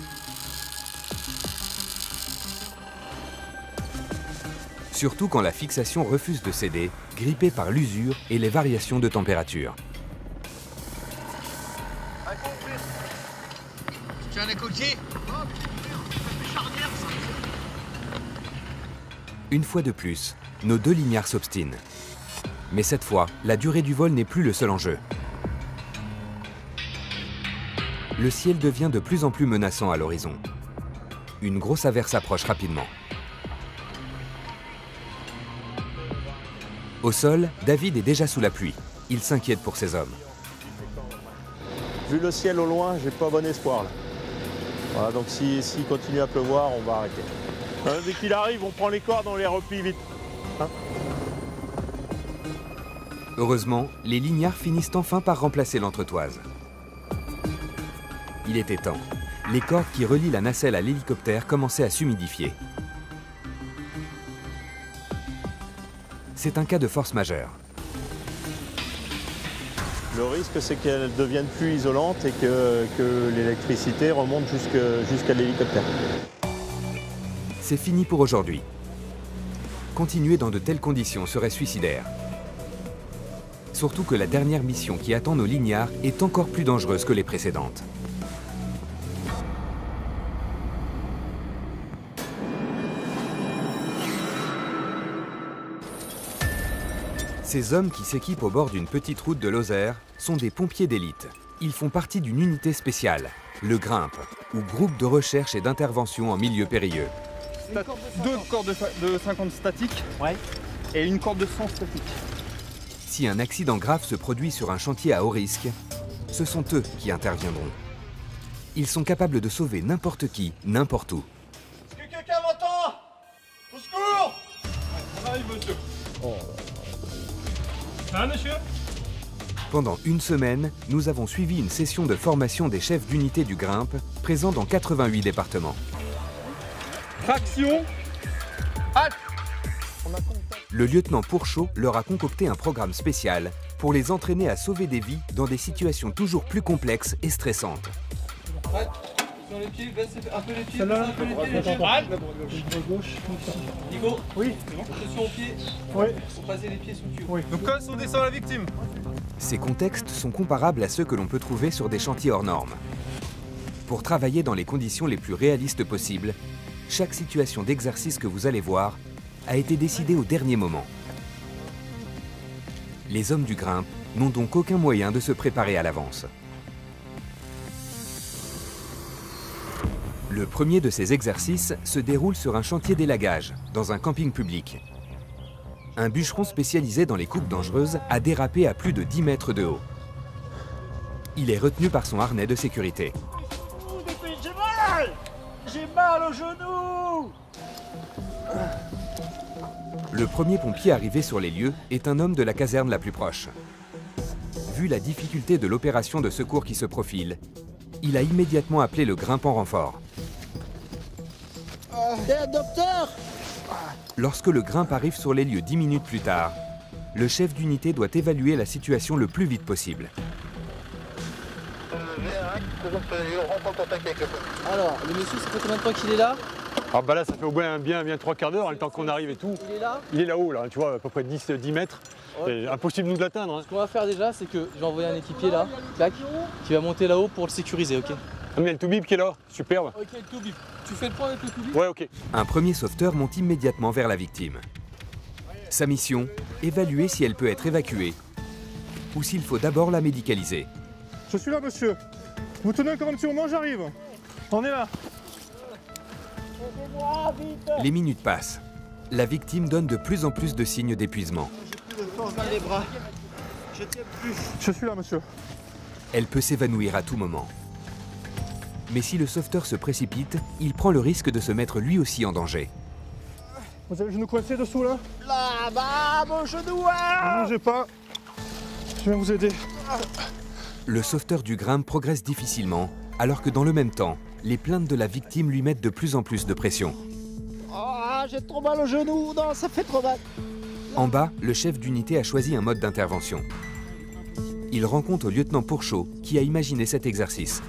Surtout quand la fixation refuse de céder, grippée par l'usure et les variations de température. Tu as un écoutier? Une fois de plus, nos deux lignards s'obstinent. Mais cette fois, la durée du vol n'est plus le seul enjeu. Le ciel devient de plus en plus menaçant à l'horizon. Une grosse averse approche rapidement. Au sol, David est déjà sous la pluie. Il s'inquiète pour ses hommes. Vu le ciel au loin, j'ai pas bon espoir là. Voilà, donc s'il continue à pleuvoir, on va arrêter. Dès qu'il arrive, on prend les cordes, on les replie vite. Hein? Heureusement, les lignards finissent enfin par remplacer l'entretoise. Il était temps. Les cordes qui relient la nacelle à l'hélicoptère commençaient à s'humidifier. C'est un cas de force majeure. Le risque, c'est qu'elle devienne plus isolante et que l'électricité remonte jusqu'à l'hélicoptère. C'est fini pour aujourd'hui. Continuer dans de telles conditions serait suicidaire. Surtout que la dernière mission qui attend nos lignards est encore plus dangereuse que les précédentes. Ces hommes qui s'équipent au bord d'une petite route de Lozère sont des pompiers d'élite. Ils font partie d'une unité spéciale, le GRIMP, ou groupe de recherche et d'intervention en milieu périlleux. Deux cordes de 50 statiques et une corde de 100 statique. Si un accident grave se produit sur un chantier à haut risque, ce sont eux qui interviendront. Ils sont capables de sauver n'importe qui, n'importe où. Est-ce que quelqu'un m'entend? Au secours! On arrive, monsieur. Ça va, monsieur? Pendant une semaine, nous avons suivi une session de formation des chefs d'unité du GRIMP, présents dans 88 départements. Traction. Halte. Le lieutenant Pourchaud leur a concocté un programme spécial pour les entraîner à sauver des vies dans des situations toujours plus complexes et stressantes. Ouais. Sur les pieds, baisse un peu les pieds, un peu les pieds. Halte. Nico. Oui. Attention aux pieds. Oui. Faut passer les pieds sous le tuyau. Oui. Donc quand on descend la victime. Ces contextes sont comparables à ceux que l'on peut trouver sur des chantiers hors normes. Pour travailler dans les conditions les plus réalistes possibles, chaque situation d'exercice que vous allez voir a été décidée au dernier moment. Les hommes du GRIMP n'ont donc aucun moyen de se préparer à l'avance. Le premier de ces exercices se déroule sur un chantier d'élagage, dans un camping public. Un bûcheron spécialisé dans les coupes dangereuses a dérapé à plus de 10 mètres de haut. Il est retenu par son harnais de sécurité. J'ai mal! J'ai mal au genou! Le premier pompier arrivé sur les lieux est un homme de la caserne la plus proche. Vu la difficulté de l'opération de secours qui se profile, il a immédiatement appelé le GRIMP en renfort. Docteur! Lorsque le grimpe arrive sur les lieux 10 minutes plus tard, le chef d'unité doit évaluer la situation le plus vite possible. Alors, le monsieur, ça fait combien de temps qu'il est là? Ah bah là, ça fait au moins bien 3 quarts d'heure, le temps qu'on arrive et tout. Il est là? Il est là-haut, là, tu vois, à peu près 10 mètres. Ouais. C'est impossible nous de l'atteindre. Hein. Ce qu'on va faire déjà, c'est que je vais envoyer un équipier là, clac, qui va monter là-haut pour le sécuriser, ok? Ah mais il y a le Toubib qui est là, superbe. Ok, le Toubib. Tu fais le point avec le Toubib? Ouais, ok. Un premier sauveteur monte immédiatement vers la victime. Sa mission, évaluer si elle peut être évacuée ou s'il faut d'abord la médicaliser. Je suis là, monsieur. Vous tenez encore un petit moment, j'arrive. On est là. Les minutes passent. La victime donne de plus en plus de signes d'épuisement. J'ai plus de force dans les bras. Je tiens plus. Je suis là, monsieur. Elle peut s'évanouir à tout moment. Mais si le sauveteur se précipite, il prend le risque de se mettre lui aussi en danger. Vous avez le genou coincé dessous, là? Là-bas, mon genou! Ne bougez pas. Je viens vous aider. Le sauveteur du grimpe progresse difficilement, alors que dans le même temps, les plaintes de la victime lui mettent de plus en plus de pression. Oh, j'ai trop mal au genou, non, ça fait trop mal. En bas, le chef d'unité a choisi un mode d'intervention. Il rend compte au lieutenant Pourchaud, qui a imaginé cet exercice.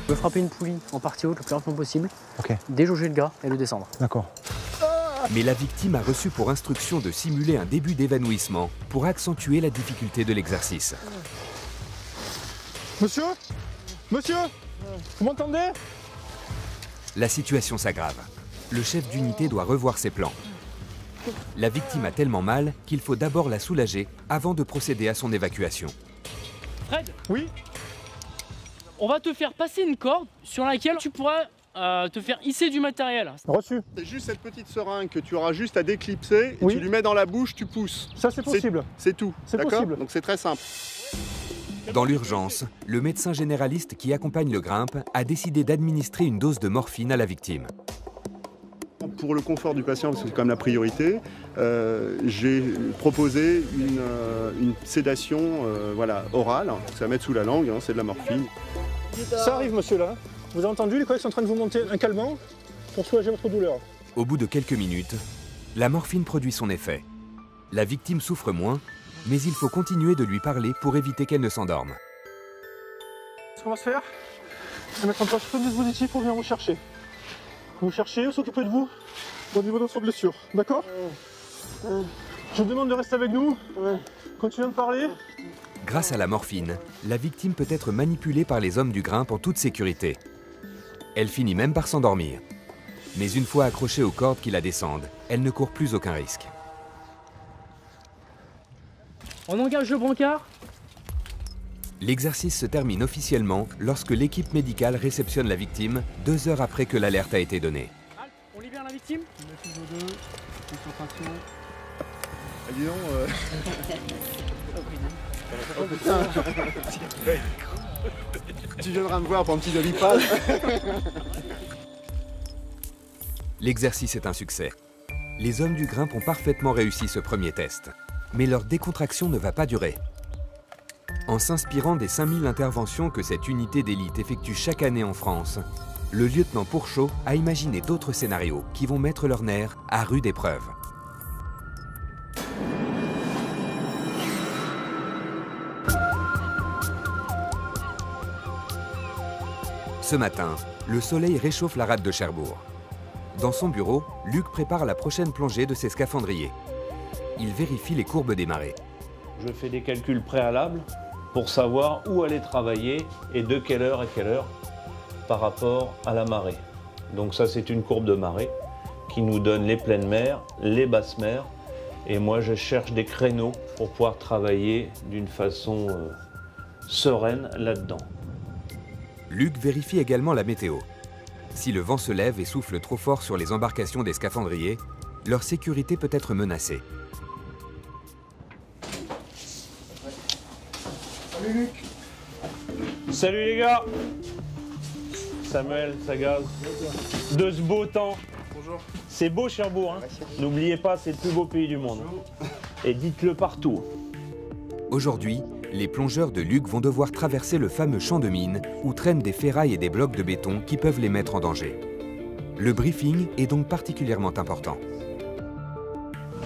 Je vais frapper une poulie en partie haute le plus rapidement possible, ok. Déjauger le gars et le descendre. D'accord. Mais la victime a reçu pour instruction de simuler un début d'évanouissement pour accentuer la difficulté de l'exercice. Monsieur? Monsieur? Vous m'entendez? La situation s'aggrave. Le chef d'unité doit revoir ses plans. La victime a tellement mal qu'il faut d'abord la soulager avant de procéder à son évacuation. Fred? Oui? On va te faire passer une corde sur laquelle tu pourras te faire hisser du matériel. Reçu. C'est juste cette petite seringue que tu auras juste à déclipser et oui. Tu lui mets dans la bouche, tu pousses. Ça c'est possible. C'est tout. C'est d'accord? possible. Donc c'est très simple. Dans l'urgence, le médecin généraliste qui accompagne le grimpe a décidé d'administrer une dose de morphine à la victime. Pour le confort du patient, parce que c'est quand même la priorité, j'ai proposé une sédation voilà, orale. Ça va mettre sous la langue, hein, c'est de la morphine. Ça arrive, monsieur, là. Vous avez entendu, les collègues sont en train de vous monter un calmant pour soulager votre douleur. Au bout de quelques minutes, la morphine produit son effet. La victime souffre moins, mais il faut continuer de lui parler pour éviter qu'elle ne s'endorme. Ce qu'on va se faire, c'est mettre en place tout le dispositif pour venir vous chercher. Vous cherchez, on s'occupe de vous au niveau de votre blessure, d'accord? Je vous demande de rester avec nous, continuez de parler. Grâce à la morphine, la victime peut être manipulée par les hommes du grimpe en toute sécurité. Elle finit même par s'endormir. Mais une fois accrochée aux cordes qui la descendent, elle ne court plus aucun risque. On engage le brancard. L'exercice se termine officiellement lorsque l'équipe médicale réceptionne la victime 2 heures après que l'alerte a été donnée. On libère la victime. Dis donc, oh putain. Tu viendras me voir pour un petit doliprane. L'exercice est un succès. Les hommes du grimpe ont parfaitement réussi ce premier test. Mais leur décontraction ne va pas durer. En s'inspirant des 5000 interventions que cette unité d'élite effectue chaque année en France, le lieutenant Pourchaud a imaginé d'autres scénarios qui vont mettre leurs nerfs à rude épreuve. Ce matin, le soleil réchauffe la rade de Cherbourg. Dans son bureau, Luc prépare la prochaine plongée de ses scaphandriers. Il vérifie les courbes des marées. Je fais des calculs préalables pour savoir où aller travailler et de quelle heure à quelle heure par rapport à la marée. Donc ça, c'est une courbe de marée qui nous donne les pleines mers, les basses mers. Et moi, je cherche des créneaux pour pouvoir travailler d'une façon sereine là-dedans. Luc vérifie également la météo. Si le vent se lève et souffle trop fort sur les embarcations des scaphandriers, leur sécurité peut être menacée. Salut Luc. Salut les gars. Samuel, Sagaz. De ce beau temps. Bonjour. C'est beau Cherbourg, hein. N'oubliez pas, c'est le plus beau pays du monde. Et dites-le partout. Aujourd'hui, les plongeurs de Luc vont devoir traverser le fameux champ de mines où traînent des ferrailles et des blocs de béton qui peuvent les mettre en danger. Le briefing est donc particulièrement important.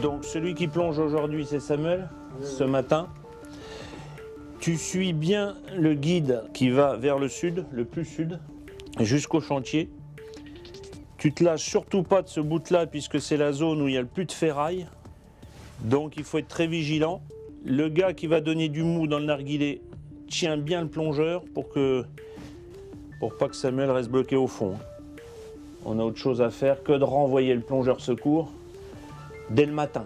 Donc celui qui plonge aujourd'hui, c'est Samuel, ce matin. Tu suis bien le guide qui va vers le sud, le plus sud, jusqu'au chantier. Tu te lâches surtout pas de ce bout-là puisque c'est la zone où il y a le plus de ferraille. Donc il faut être très vigilant. Le gars qui va donner du mou dans le narguilé tient bien le plongeur pour pas que Samuel reste bloqué au fond. On a autre chose à faire que de renvoyer le plongeur secours dès le matin.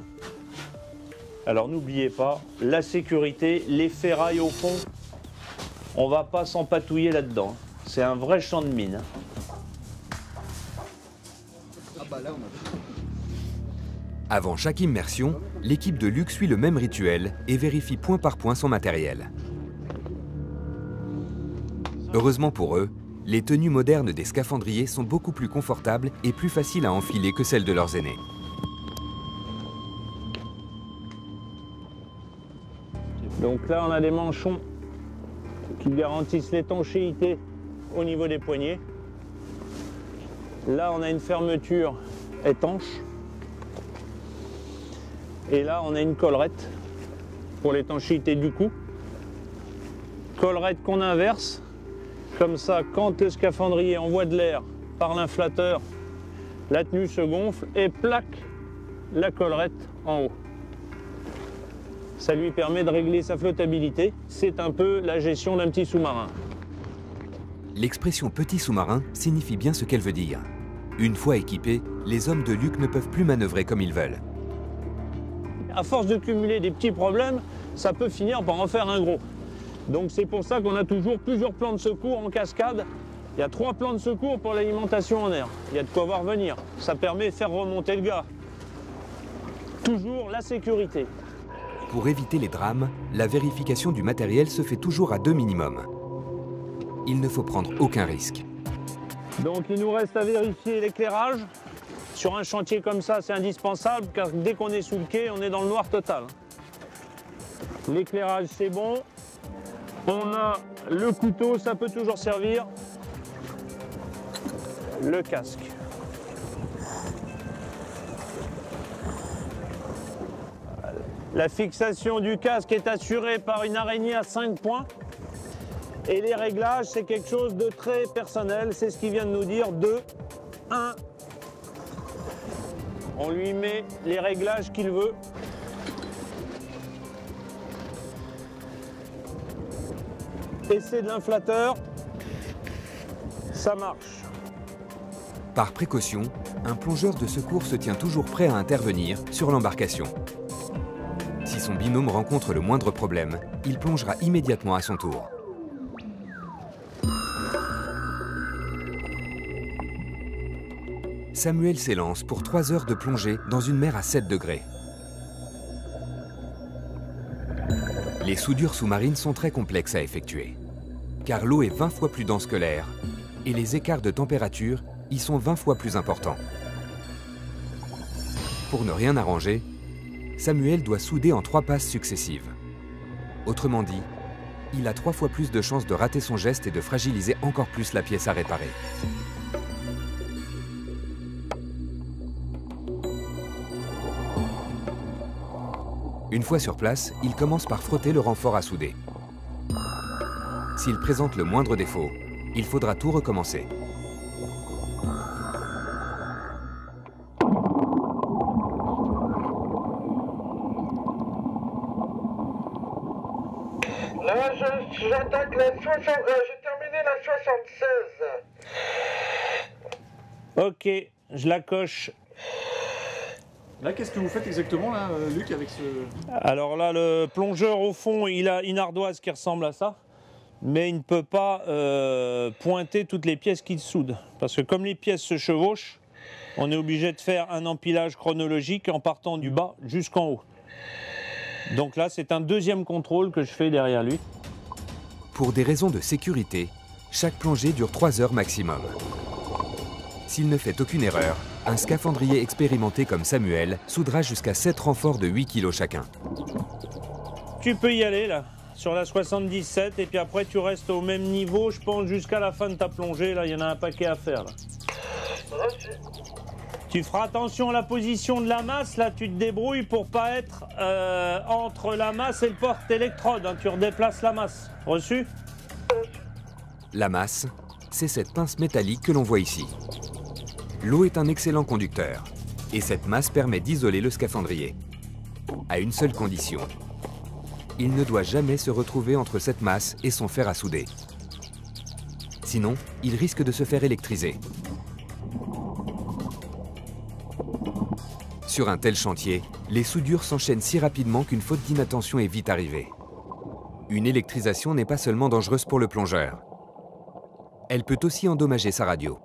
Alors n'oubliez pas, la sécurité, les ferrailles au fond, on va pas s'empatouiller là-dedans. C'est un vrai champ de mine. Avant chaque immersion, l'équipe de Luc suit le même rituel et vérifie point par point son matériel. Heureusement pour eux, les tenues modernes des scaphandriers sont beaucoup plus confortables et plus faciles à enfiler que celles de leurs aînés. Donc là, on a des manchons qui garantissent l'étanchéité au niveau des poignets. Là, on a une fermeture étanche. Et là, on a une collerette pour l'étanchéité du cou. Collerette qu'on inverse. Comme ça, quand le scaphandrier envoie de l'air par l'inflateur, la tenue se gonfle et plaque la collerette en haut. Ça lui permet de régler sa flottabilité. C'est un peu la gestion d'un petit sous-marin. L'expression petit sous-marin signifie bien ce qu'elle veut dire. Une fois équipés, les hommes de Luc ne peuvent plus manœuvrer comme ils veulent. À force de cumuler des petits problèmes, ça peut finir par en faire un gros. Donc c'est pour ça qu'on a toujours plusieurs plans de secours en cascade. Il y a 3 plans de secours pour l'alimentation en air. Il y a de quoi voir venir. Ça permet de faire remonter le gars. Toujours la sécurité. Pour éviter les drames, la vérification du matériel se fait toujours à 2 minimum. Il ne faut prendre aucun risque. Donc il nous reste à vérifier l'éclairage. Sur un chantier comme ça, c'est indispensable car dès qu'on est sous le quai, on est dans le noir total. L'éclairage, c'est bon. On a le couteau, ça peut toujours servir. Le casque. La fixation du casque est assurée par une araignée à 5 points. Et les réglages, c'est quelque chose de très personnel. C'est ce qu'il vient de nous dire. 2, 1. On lui met les réglages qu'il veut. Essai de l'inflateur. Ça marche. Par précaution, un plongeur de secours se tient toujours prêt à intervenir sur l'embarcation. Si son binôme rencontre le moindre problème, il plongera immédiatement à son tour. Samuel s'élance pour 3 heures de plongée dans une mer à 7 degrés. Les soudures sous-marines sont très complexes à effectuer, car l'eau est 20 fois plus dense que l'air et les écarts de température y sont 20 fois plus importants. Pour ne rien arranger, Samuel doit souder en 3 passes successives. Autrement dit, il a 3 fois plus de chances de rater son geste et de fragiliser encore plus la pièce à réparer. Une fois sur place, il commence par frotter le renfort à souder. S'il présente le moindre défaut, il faudra tout recommencer. Là, j'attaque la 60... j'ai terminé la 76. Ok, je la coche. Là, qu'est-ce que vous faites exactement, là, Luc, avec ce... Alors là, le plongeur, au fond, il a une ardoise qui ressemble à ça, mais il ne peut pas pointer toutes les pièces qu'il soude. Parce que comme les pièces se chevauchent, on est obligé de faire un empilage chronologique en partant du bas jusqu'en haut. Donc là, c'est un deuxième contrôle que je fais derrière lui. Pour des raisons de sécurité, chaque plongée dure 3 heures maximum. S'il ne fait aucune erreur, un scaphandrier expérimenté comme Samuel soudera jusqu'à 7 renforts de 8 kg chacun. Tu peux y aller là, sur la 77, et puis après tu restes au même niveau, je pense, jusqu'à la fin de ta plongée. Là, il y en a un paquet à faire. Là. Tu feras attention à la position de la masse, là tu te débrouilles pour pas être entre la masse et le porte-électrode, hein. Tu redéplaces la masse. Reçu? La masse, c'est cette pince métallique que l'on voit ici. L'eau est un excellent conducteur, et cette masse permet d'isoler le scaphandrier. À une seule condition. Il ne doit jamais se retrouver entre cette masse et son fer à souder. Sinon, il risque de se faire électriser. Sur un tel chantier, les soudures s'enchaînent si rapidement qu'une faute d'inattention est vite arrivée. Une électrisation n'est pas seulement dangereuse pour le plongeur. Elle peut aussi endommager sa radio.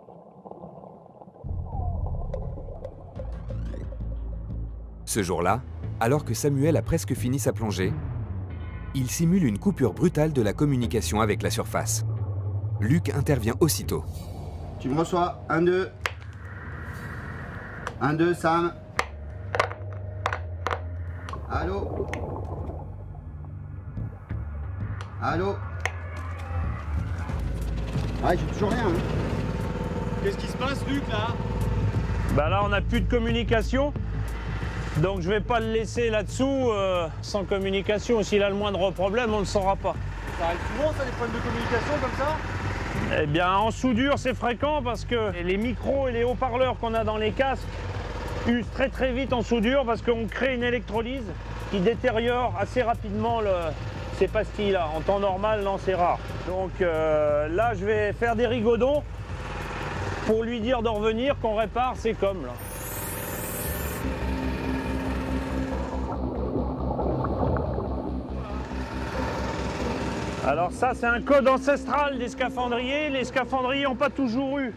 Ce jour-là, alors que Samuel a presque fini sa plongée, il simule une coupure brutale de la communication avec la surface. Luc intervient aussitôt. Tu me reçois, 1, 2. 1, 2, Sam. Allô? Allô? Ouais, j'ai toujours rien. Hein. Qu'est-ce qui se passe, Luc, là? Bah là, on n'a plus de communication. Donc je vais pas le laisser là-dessous sans communication. S'il a le moindre problème, on ne le saura pas. Ça arrive souvent, ça, des problèmes de communication comme ça? Eh bien, en soudure, c'est fréquent parce que les micros et les haut-parleurs qu'on a dans les casques usent très très vite en soudure parce qu'on crée une électrolyse qui détériore assez rapidement ces pastilles-là. En temps normal, non, c'est rare. Donc là, je vais faire des rigodons pour lui dire de revenir, qu'on répare, c'est comme là. Alors ça, c'est un code ancestral des scaphandriers. Les scaphandriers n'ont pas toujours eu.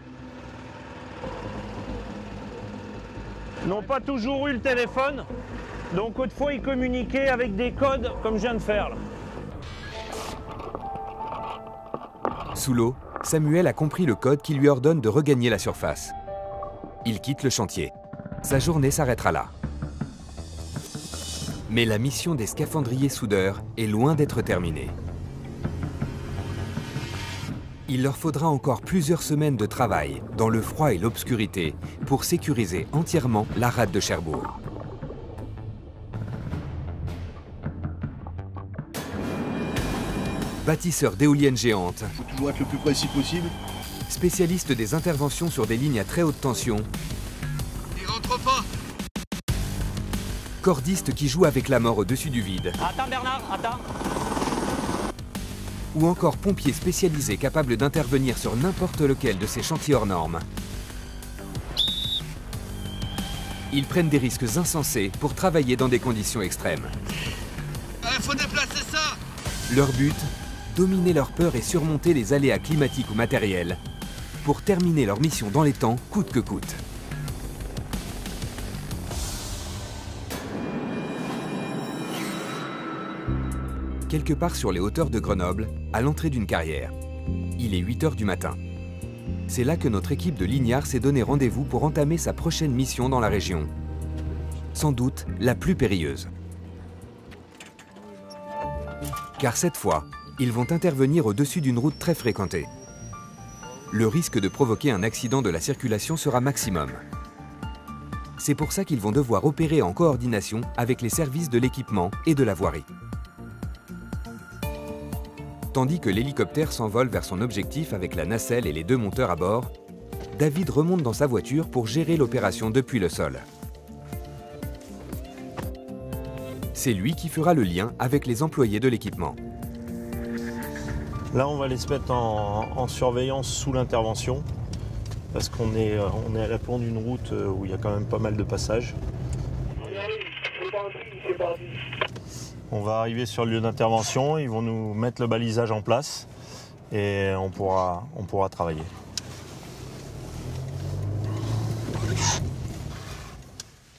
N'ont pas toujours eu le téléphone. Donc autrefois, ils communiquaient avec des codes comme je viens de faire là. Sous l'eau, Samuel a compris le code qui lui ordonne de regagner la surface. Il quitte le chantier. Sa journée s'arrêtera là. Mais la mission des scaphandriers soudeurs est loin d'être terminée. Il leur faudra encore plusieurs semaines de travail, dans le froid et l'obscurité, pour sécuriser entièrement la rade de Cherbourg. Bâtisseur d'éoliennes géantes, il faut toujours être le plus précis possible. Spécialiste des interventions sur des lignes à très haute tension, Il rentre pas. Cordiste qui joue avec la mort au-dessus du vide. Attends Bernard, attends. Ou encore pompier spécialisé capable d'intervenir sur n'importe lequel de ces chantiers hors normes. Ils prennent des risques insensés pour travailler dans des conditions extrêmes. Faut déplacer ça. Leur but, dominer leur peur et surmonter les aléas climatiques ou matériels pour terminer leur mission dans les temps, coûte que coûte. Quelque part sur les hauteurs de Grenoble, à l'entrée d'une carrière. Il est 8 h du matin. C'est là que notre équipe de Lignard s'est donné rendez-vous pour entamer sa prochaine mission dans la région. Sans doute la plus périlleuse. Car cette fois, ils vont intervenir au-dessus d'une route très fréquentée. Le risque de provoquer un accident de la circulation sera maximum. C'est pour ça qu'ils vont devoir opérer en coordination avec les services de l'équipement et de la voirie. Tandis que l'hélicoptère s'envole vers son objectif avec la nacelle et les 2 monteurs à bord, David remonte dans sa voiture pour gérer l'opération depuis le sol. C'est lui qui fera le lien avec les employés de l'équipement. Là, on va aller se mettre en surveillance sous l'intervention, parce qu'on est à la pointe d'une route où il y a quand même pas mal de passages. On va arriver sur le lieu d'intervention, ils vont nous mettre le balisage en place et on pourra travailler.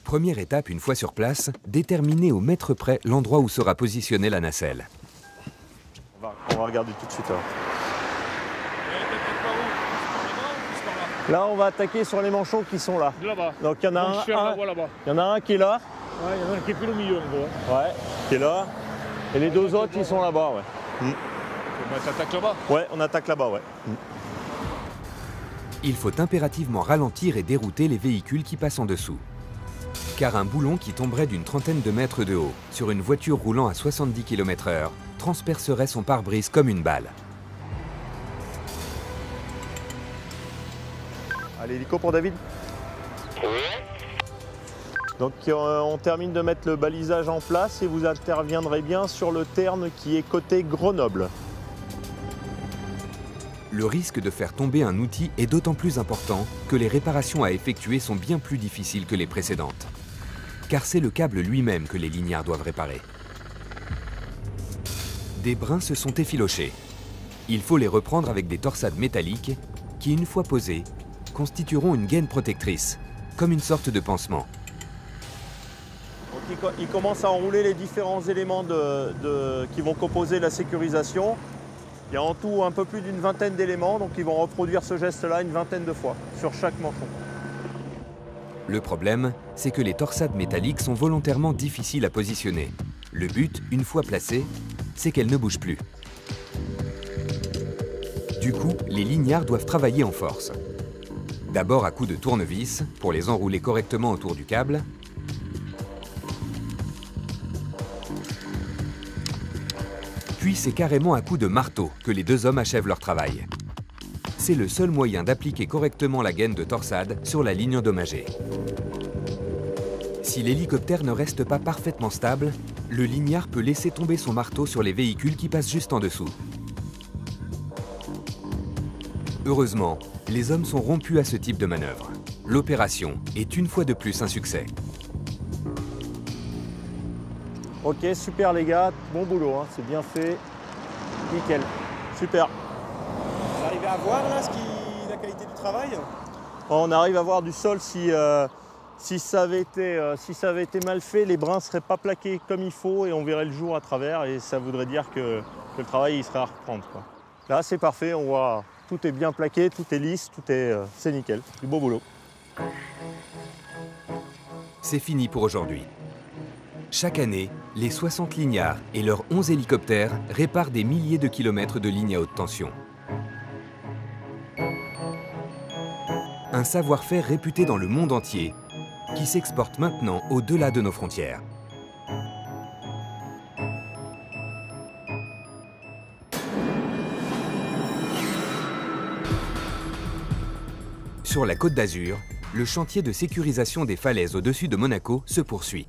Première étape, une fois sur place, déterminer au mètre près l'endroit où sera positionnée la nacelle. On va regarder tout de suite. Là, on va attaquer sur les manchots qui sont là. Là-bas. Donc il y en a un qui est là. Ouais, il y en a un qui est plus au milieu en gros. Ouais, qui est là. Et les 2 autres, ils sont là-bas, ouais. On attaque là-bas. Ouais, on attaque là-bas, ouais. Il faut impérativement ralentir et dérouter les véhicules qui passent en dessous. Car un boulon qui tomberait d'une trentaine de mètres de haut sur une voiture roulant à 70 km/h transpercerait son pare-brise comme une balle. Allez, hélico pour David. Donc on termine de mettre le balisage en place et vous interviendrez bien sur le terne qui est côté Grenoble. Le risque de faire tomber un outil est d'autant plus important que les réparations à effectuer sont bien plus difficiles que les précédentes. Car c'est le câble lui-même que les lignards doivent réparer. Des brins se sont effilochés. Il faut les reprendre avec des torsades métalliques qui, une fois posées, constitueront une gaine protectrice, comme une sorte de pansement. Donc, il commence à enrouler les différents éléments qui vont composer la sécurisation. Il y a en tout un peu plus d'une vingtaine d'éléments, donc ils vont reproduire ce geste-là une vingtaine de fois sur chaque manchon. Le problème, c'est que les torsades métalliques sont volontairement difficiles à positionner. Le but, une fois placées, c'est qu'elles ne bougent plus. Du coup, les lignards doivent travailler en force. D'abord à coups de tournevis pour les enrouler correctement autour du câble. Puis c'est carrément à coups de marteau que les deux hommes achèvent leur travail. C'est le seul moyen d'appliquer correctement la gaine de torsade sur la ligne endommagée. Si l'hélicoptère ne reste pas parfaitement stable, le lignard peut laisser tomber son marteau sur les véhicules qui passent juste en dessous. Heureusement, les hommes sont rompus à ce type de manœuvre. L'opération est une fois de plus un succès. Ok, super les gars, bon boulot, hein, c'est bien fait, nickel, super. Vous arrivez à voir là la qualité du travail? On arrive à voir du sol si ça avait été mal fait, les brins ne seraient pas plaqués comme il faut et on verrait le jour à travers et ça voudrait dire que le travail il serait à reprendre, quoi. Là c'est parfait, on voit tout est bien plaqué, tout est lisse, c'est nickel, du beau boulot. C'est fini pour aujourd'hui. Chaque année, les 60 lignards et leurs 11 hélicoptères réparent des milliers de kilomètres de lignes à haute tension. Un savoir-faire réputé dans le monde entier qui s'exporte maintenant au-delà de nos frontières. Sur la Côte d'Azur, le chantier de sécurisation des falaises au-dessus de Monaco se poursuit.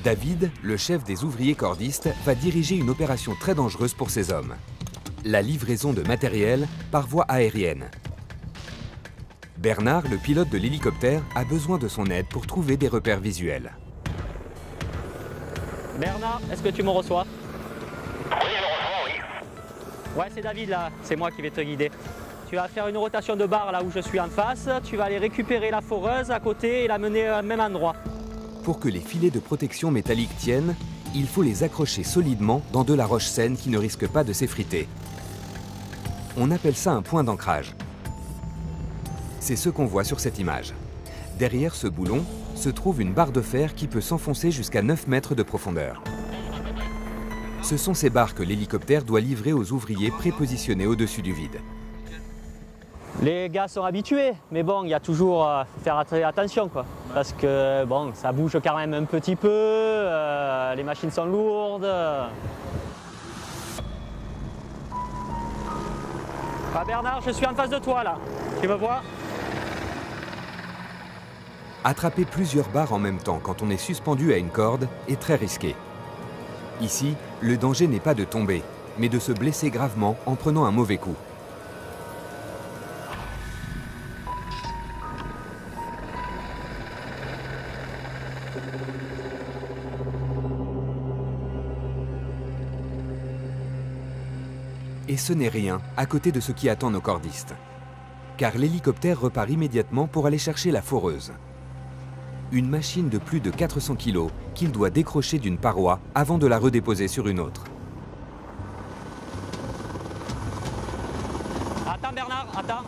David, le chef des ouvriers cordistes, va diriger une opération très dangereuse pour ces hommes. La livraison de matériel par voie aérienne. Bernard, le pilote de l'hélicoptère, a besoin de son aide pour trouver des repères visuels. Bernard, est-ce que tu me reçois? Oui, je le reçois, oui. Ouais, c'est David là, c'est moi qui vais te guider. Tu vas faire une rotation de barre là où je suis en face, tu vas aller récupérer la foreuse à côté et la mener au même endroit. Pour que les filets de protection métallique tiennent, il faut les accrocher solidement dans de la roche saine qui ne risque pas de s'effriter. On appelle ça un point d'ancrage. C'est ce qu'on voit sur cette image. Derrière ce boulon se trouve une barre de fer qui peut s'enfoncer jusqu'à 9 mètres de profondeur. Ce sont ces barres que l'hélicoptère doit livrer aux ouvriers prépositionnés au-dessus du vide. Les gars sont habitués, mais bon, il y a toujours à faire attention, quoi. Parce que bon, ça bouge quand même un petit peu, les machines sont lourdes. Ah, Bernard, je suis en face de toi là, tu me vois? Attraper plusieurs barres en même temps quand on est suspendu à une corde est très risqué. Ici, le danger n'est pas de tomber, mais de se blesser gravement en prenant un mauvais coup. Et ce n'est rien à côté de ce qui attend nos cordistes. Car l'hélicoptère repart immédiatement pour aller chercher la foreuse. Une machine de plus de 400 kg qu'il doit décrocher d'une paroi avant de la redéposer sur une autre. Attends Bernard, attends.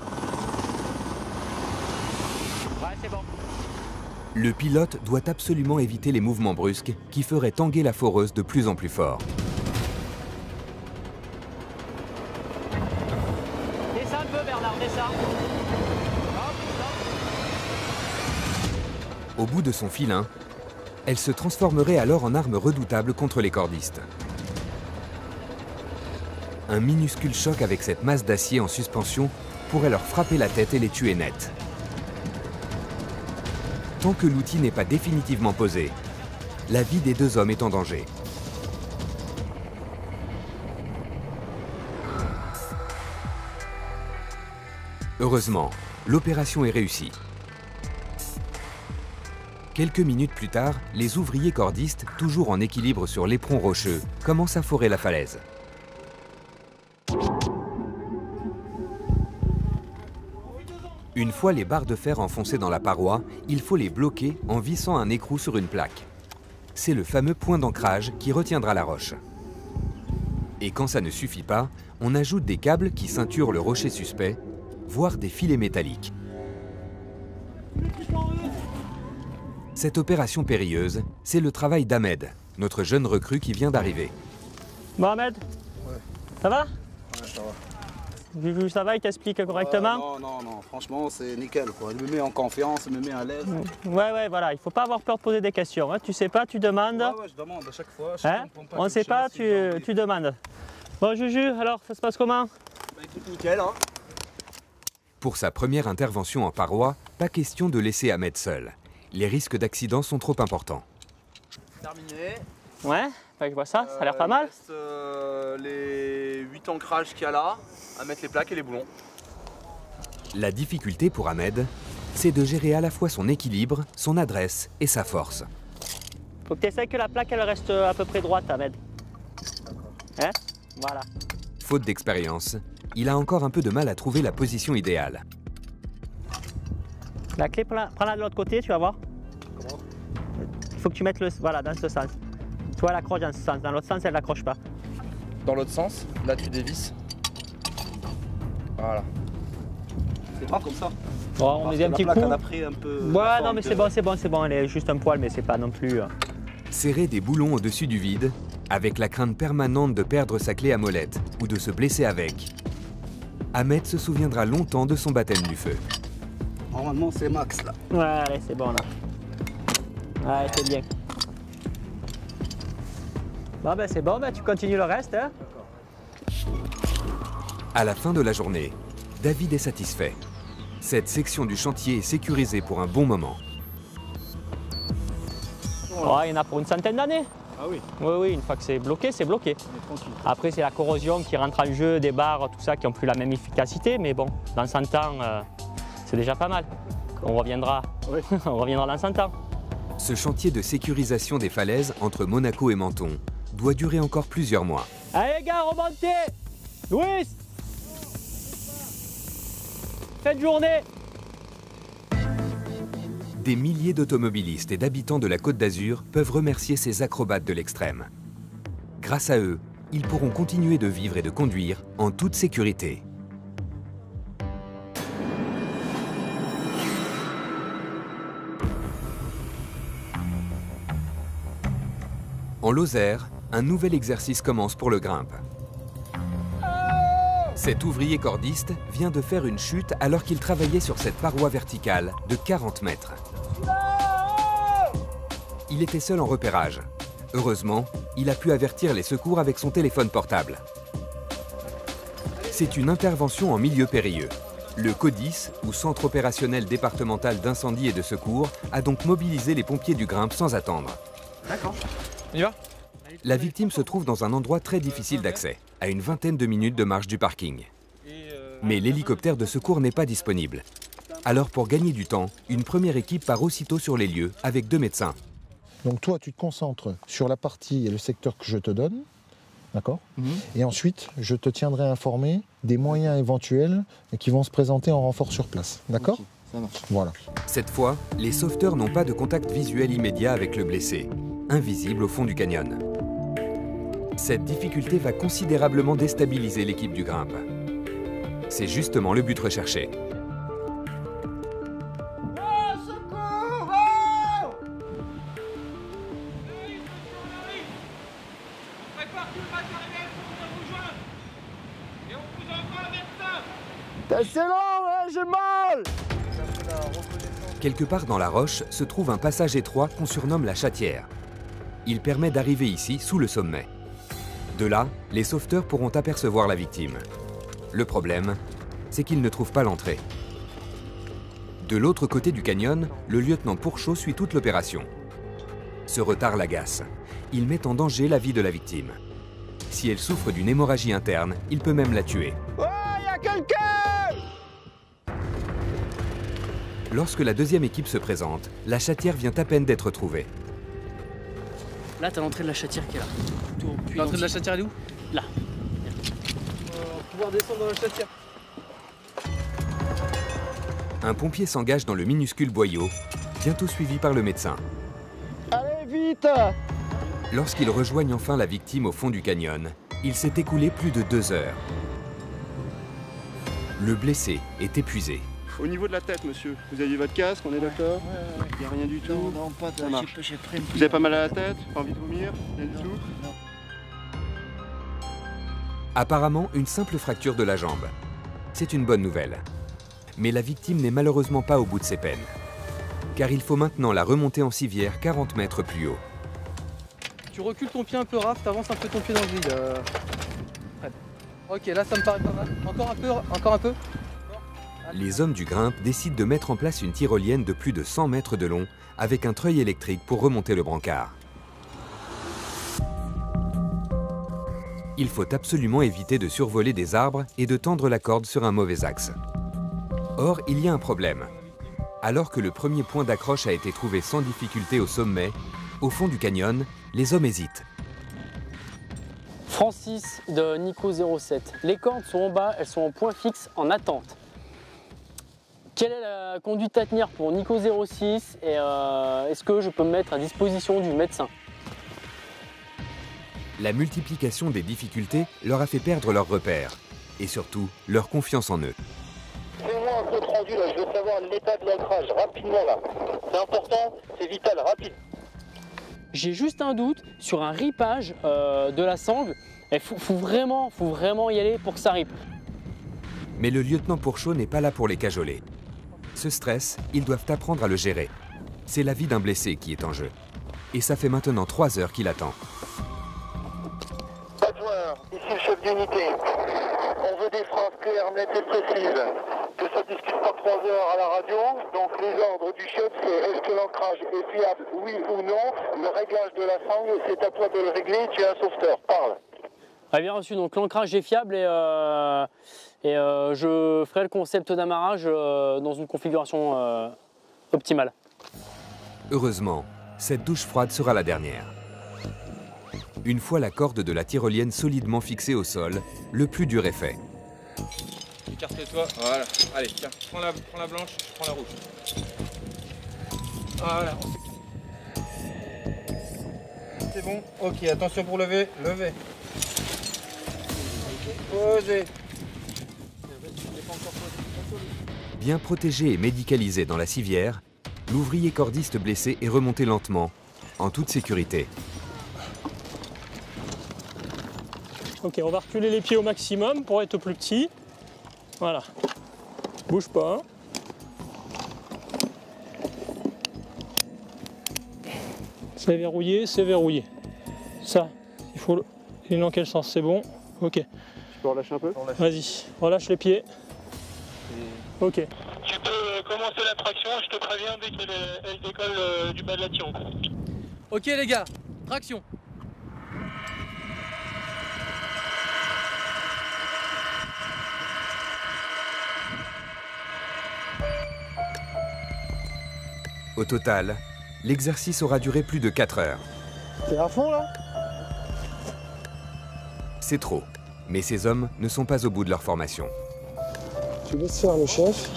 Ouais, c'est bon. Le pilote doit absolument éviter les mouvements brusques qui feraient tanguer la foreuse de plus en plus fort. Descends un peu Bernard, descends. Au bout de son filin, elle se transformerait alors en arme redoutable contre les cordistes. Un minuscule choc avec cette masse d'acier en suspension pourrait leur frapper la tête et les tuer net. Tant que l'outil n'est pas définitivement posé, la vie des deux hommes est en danger. Heureusement, l'opération est réussie. Quelques minutes plus tard, les ouvriers cordistes, toujours en équilibre sur l'éperon rocheux, commencent à forer la falaise. Une fois les barres de fer enfoncées dans la paroi, il faut les bloquer en vissant un écrou sur une plaque. C'est le fameux point d'ancrage qui retiendra la roche. Et quand ça ne suffit pas, on ajoute des câbles qui ceinturent le rocher suspect, voire des filets métalliques. Cette opération périlleuse, c'est le travail d'Ahmed, notre jeune recrue qui vient d'arriver. Bon Ahmed, ouais. Ça va? Ouais, ça va. Vu ça va, il t'explique correctement? Non, franchement c'est nickel quoi. Il me met en confiance, il me met à l'aise. Ouais, voilà, il faut pas avoir peur de poser des questions. Hein. Tu sais pas, tu demandes. Ouais, je demande à chaque fois. Hein? On sait pas, tu demandes. Bon Juju, alors ça se passe comment? Bah écoute, nickel hein. Pour sa première intervention en paroi, pas question de laisser Ahmed seul. Les risques d'accident sont trop importants. Terminé. Ouais, je vois ça, ça a l'air pas mal. Il reste les 8 ancrages qu'il y a là, à mettre les plaques et les boulons. La difficulté pour Ahmed, c'est de gérer à la fois son équilibre, son adresse et sa force. Faut que tu essaies que la plaque elle reste à peu près droite, Ahmed. Hein? Voilà. Faute d'expérience, il a encore un peu de mal à trouver la position idéale. La clé, prends-la de l'autre côté, tu vas voir. Comment? Il faut que tu mettes voilà, dans ce sens. Tu vois, elle accroche dans ce sens. Dans l'autre sens, elle n'accroche pas. Dans l'autre sens, là tu dévisses. Voilà. C'est pas comme ça. Bon, on met un petit coup. Elle a pris un peu. Ouais, non, mais c'est bon. Elle est juste un poil, mais c'est pas non plus. Serrer des boulons au-dessus du vide, avec la crainte permanente de perdre sa clé à molette ou de se blesser avec. Ahmed se souviendra longtemps de son baptême du feu. Normalement, c'est max là. Ouais, allez, c'est bon là. Ouais, c'est bien. Bon, ben c'est bon, tu continues le reste. Hein. À la fin de la journée, David est satisfait. Cette section du chantier est sécurisée pour un bon moment. Oh, il y en a pour une centaine d'années. Ah oui? Oui, une fois que c'est bloqué, c'est bloqué. Après, c'est la corrosion qui rentre en jeu, des barres, tout ça, qui n'ont plus la même efficacité. Mais bon, dans 100 ans, c'est déjà pas mal. On reviendra, oui. On reviendra dans 100 ans. Ce chantier de sécurisation des falaises entre Monaco et Menton doit durer encore plusieurs mois. Allez les gars, remontez! Louis! Faites journée! Des milliers d'automobilistes et d'habitants de la Côte d'Azur peuvent remercier ces acrobates de l'extrême. Grâce à eux, ils pourront continuer de vivre et de conduire en toute sécurité. En Lozère, un nouvel exercice commence pour le grimpe. Cet ouvrier cordiste vient de faire une chute alors qu'il travaillait sur cette paroi verticale de 40 mètres. Il était seul en repérage. Heureusement, il a pu avertir les secours avec son téléphone portable. C'est une intervention en milieu périlleux. Le CODIS, ou Centre opérationnel départemental d'incendie et de secours, a donc mobilisé les pompiers du grimpe sans attendre. D'accord. On y va? La victime se trouve dans un endroit très difficile d'accès, à une vingtaine de minutes de marche du parking. Mais l'hélicoptère de secours n'est pas disponible. Alors pour gagner du temps, une première équipe part aussitôt sur les lieux avec 2 médecins. Donc toi, tu te concentres sur la partie et le secteur que je te donne, d'accord? Et ensuite, je te tiendrai informé des moyens éventuels qui vont se présenter en renfort sur place, d'accord? Okay, ça marche. Voilà. Cette fois, les sauveteurs n'ont pas de contact visuel immédiat avec le blessé, invisible au fond du canyon. Cette difficulté va considérablement déstabiliser l'équipe du grimpe. C'est justement le but recherché. C'est long, hein, j'ai mal! Quelque part dans la roche se trouve un passage étroit qu'on surnomme la Chatière. Il permet d'arriver ici sous le sommet. De là, les sauveteurs pourront apercevoir la victime. Le problème, c'est qu'ils ne trouvent pas l'entrée. De l'autre côté du canyon, le lieutenant Pourchaud suit toute l'opération. Ce retard l'agace. Il met en danger la vie de la victime. Si elle souffre d'une hémorragie interne, il peut même la tuer. Ouais, y a quelqu'un! Lorsque la deuxième équipe se présente, la Chatière vient à peine d'être trouvée. Là, t'as l'entrée de la Chatière qui est là. L'entrée de la Chatière, elle est où? Là. On va pouvoir descendre dans la Chatière. Un pompier s'engage dans le minuscule boyau, bientôt suivi par le médecin. Allez, vite! Lorsqu'ils rejoignent enfin la victime au fond du canyon, il s'est écoulé plus de 2 heures. Le blessé est épuisé. Au niveau de la tête, monsieur, vous aviez votre casque, on est d'accord? Il n'y a rien du tout? Non, pas de... J'ai pris une... Vous avez pas mal à la tête? Pas envie de vomir? Rien du tout? Apparemment, une simple fracture de la jambe. C'est une bonne nouvelle. Mais la victime n'est malheureusement pas au bout de ses peines. Car il faut maintenant la remonter en civière 40 mètres plus haut. Tu recules ton pied un peu, Raph, t'avances un peu ton pied dans le vide. Ok, là ça me paraît pas mal. Encore un peu, encore un peu. Les hommes du Grimpe décident de mettre en place une tyrolienne de plus de 100 mètres de long avec un treuil électrique pour remonter le brancard. Il faut absolument éviter de survoler des arbres et de tendre la corde sur un mauvais axe. Or, il y a un problème. Alors que le premier point d'accroche a été trouvé sans difficulté au sommet, au fond du canyon, les hommes hésitent. Francis de Nico 07. Les cordes sont en bas, elles sont en point fixe en attente. Quelle est la conduite à tenir pour Nico 06 et est-ce que je peux me mettre à disposition du médecin? La multiplication des difficultés leur a fait perdre leurs repères et surtout leur confiance en eux. Fais-moi un compte rendu là, je veux savoir l'état de l'ancrage rapidement là. C'est important, c'est vital, rapide. J'ai juste un doute sur un ripage de la sangle. Il faut vraiment y aller pour que ça ripe. Mais le lieutenant Pourchaud n'est pas là pour les cajoler. Ce stress, ils doivent apprendre à le gérer. C'est la vie d'un blessé qui est en jeu. Et ça fait maintenant 3 heures qu'il attend. Adjoint, ici le chef d'unité. On veut des phrases claires, nettes et précises. Que ça ne discute pas 3 heures à la radio. Donc les ordres du chef, c'est est-ce que l'ancrage est fiable, oui ou non? Le réglage de la sangle, c'est à toi de le régler, tu es un sauveteur. Parle. Ah, bien reçu, donc l'ancrage est fiable et je ferai le concept d'amarrage dans une configuration optimale. Heureusement, cette douche froide sera la dernière. Une fois la corde de la tyrolienne solidement fixée au sol, le plus dur est fait. Écarte-toi, voilà. Allez, tiens, prends la blanche, je prends la rouge. Voilà. C'est bon, ok, attention pour lever, levez. Posez. Bien protégé et médicalisé dans la civière, l'ouvrier cordiste blessé est remonté lentement, en toute sécurité. Ok, on va reculer les pieds au maximum pour être plus petit. Voilà. Bouge pas. C'est verrouillé, c'est verrouillé. Ça, il faut le... Il est dans quel sens? C'est bon? Ok. Je peux relâcher un peu? Vas-y, relâche les pieds. Ok. Tu peux commencer la traction, je te préviens dès qu'elle décolle du bas de la tire. Ok les gars, traction. Au total, l'exercice aura duré plus de 4 heures. T'es à fond là? C'est trop, mais ces hommes ne sont pas au bout de leur formation. Tu laisses faire le chef.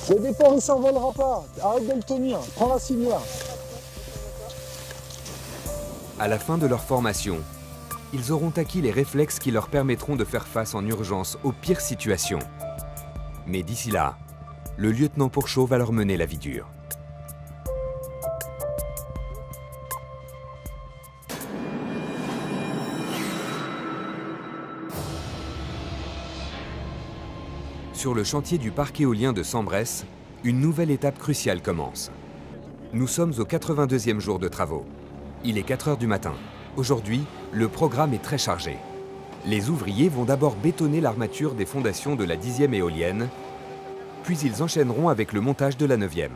Le départ il s'envolera pas, arrête de le tenir, prends la civière. À la fin de leur formation, ils auront acquis les réflexes qui leur permettront de faire face en urgence aux pires situations. Mais d'ici là, le lieutenant Pourchaud va leur mener la vie dure. Sur le chantier du parc éolien de Sambrès, une nouvelle étape cruciale commence. Nous sommes au 82e jour de travaux. Il est 4 h du matin. Aujourd'hui, le programme est très chargé. Les ouvriers vont d'abord bétonner l'armature des fondations de la 10e éolienne, puis ils enchaîneront avec le montage de la 9e.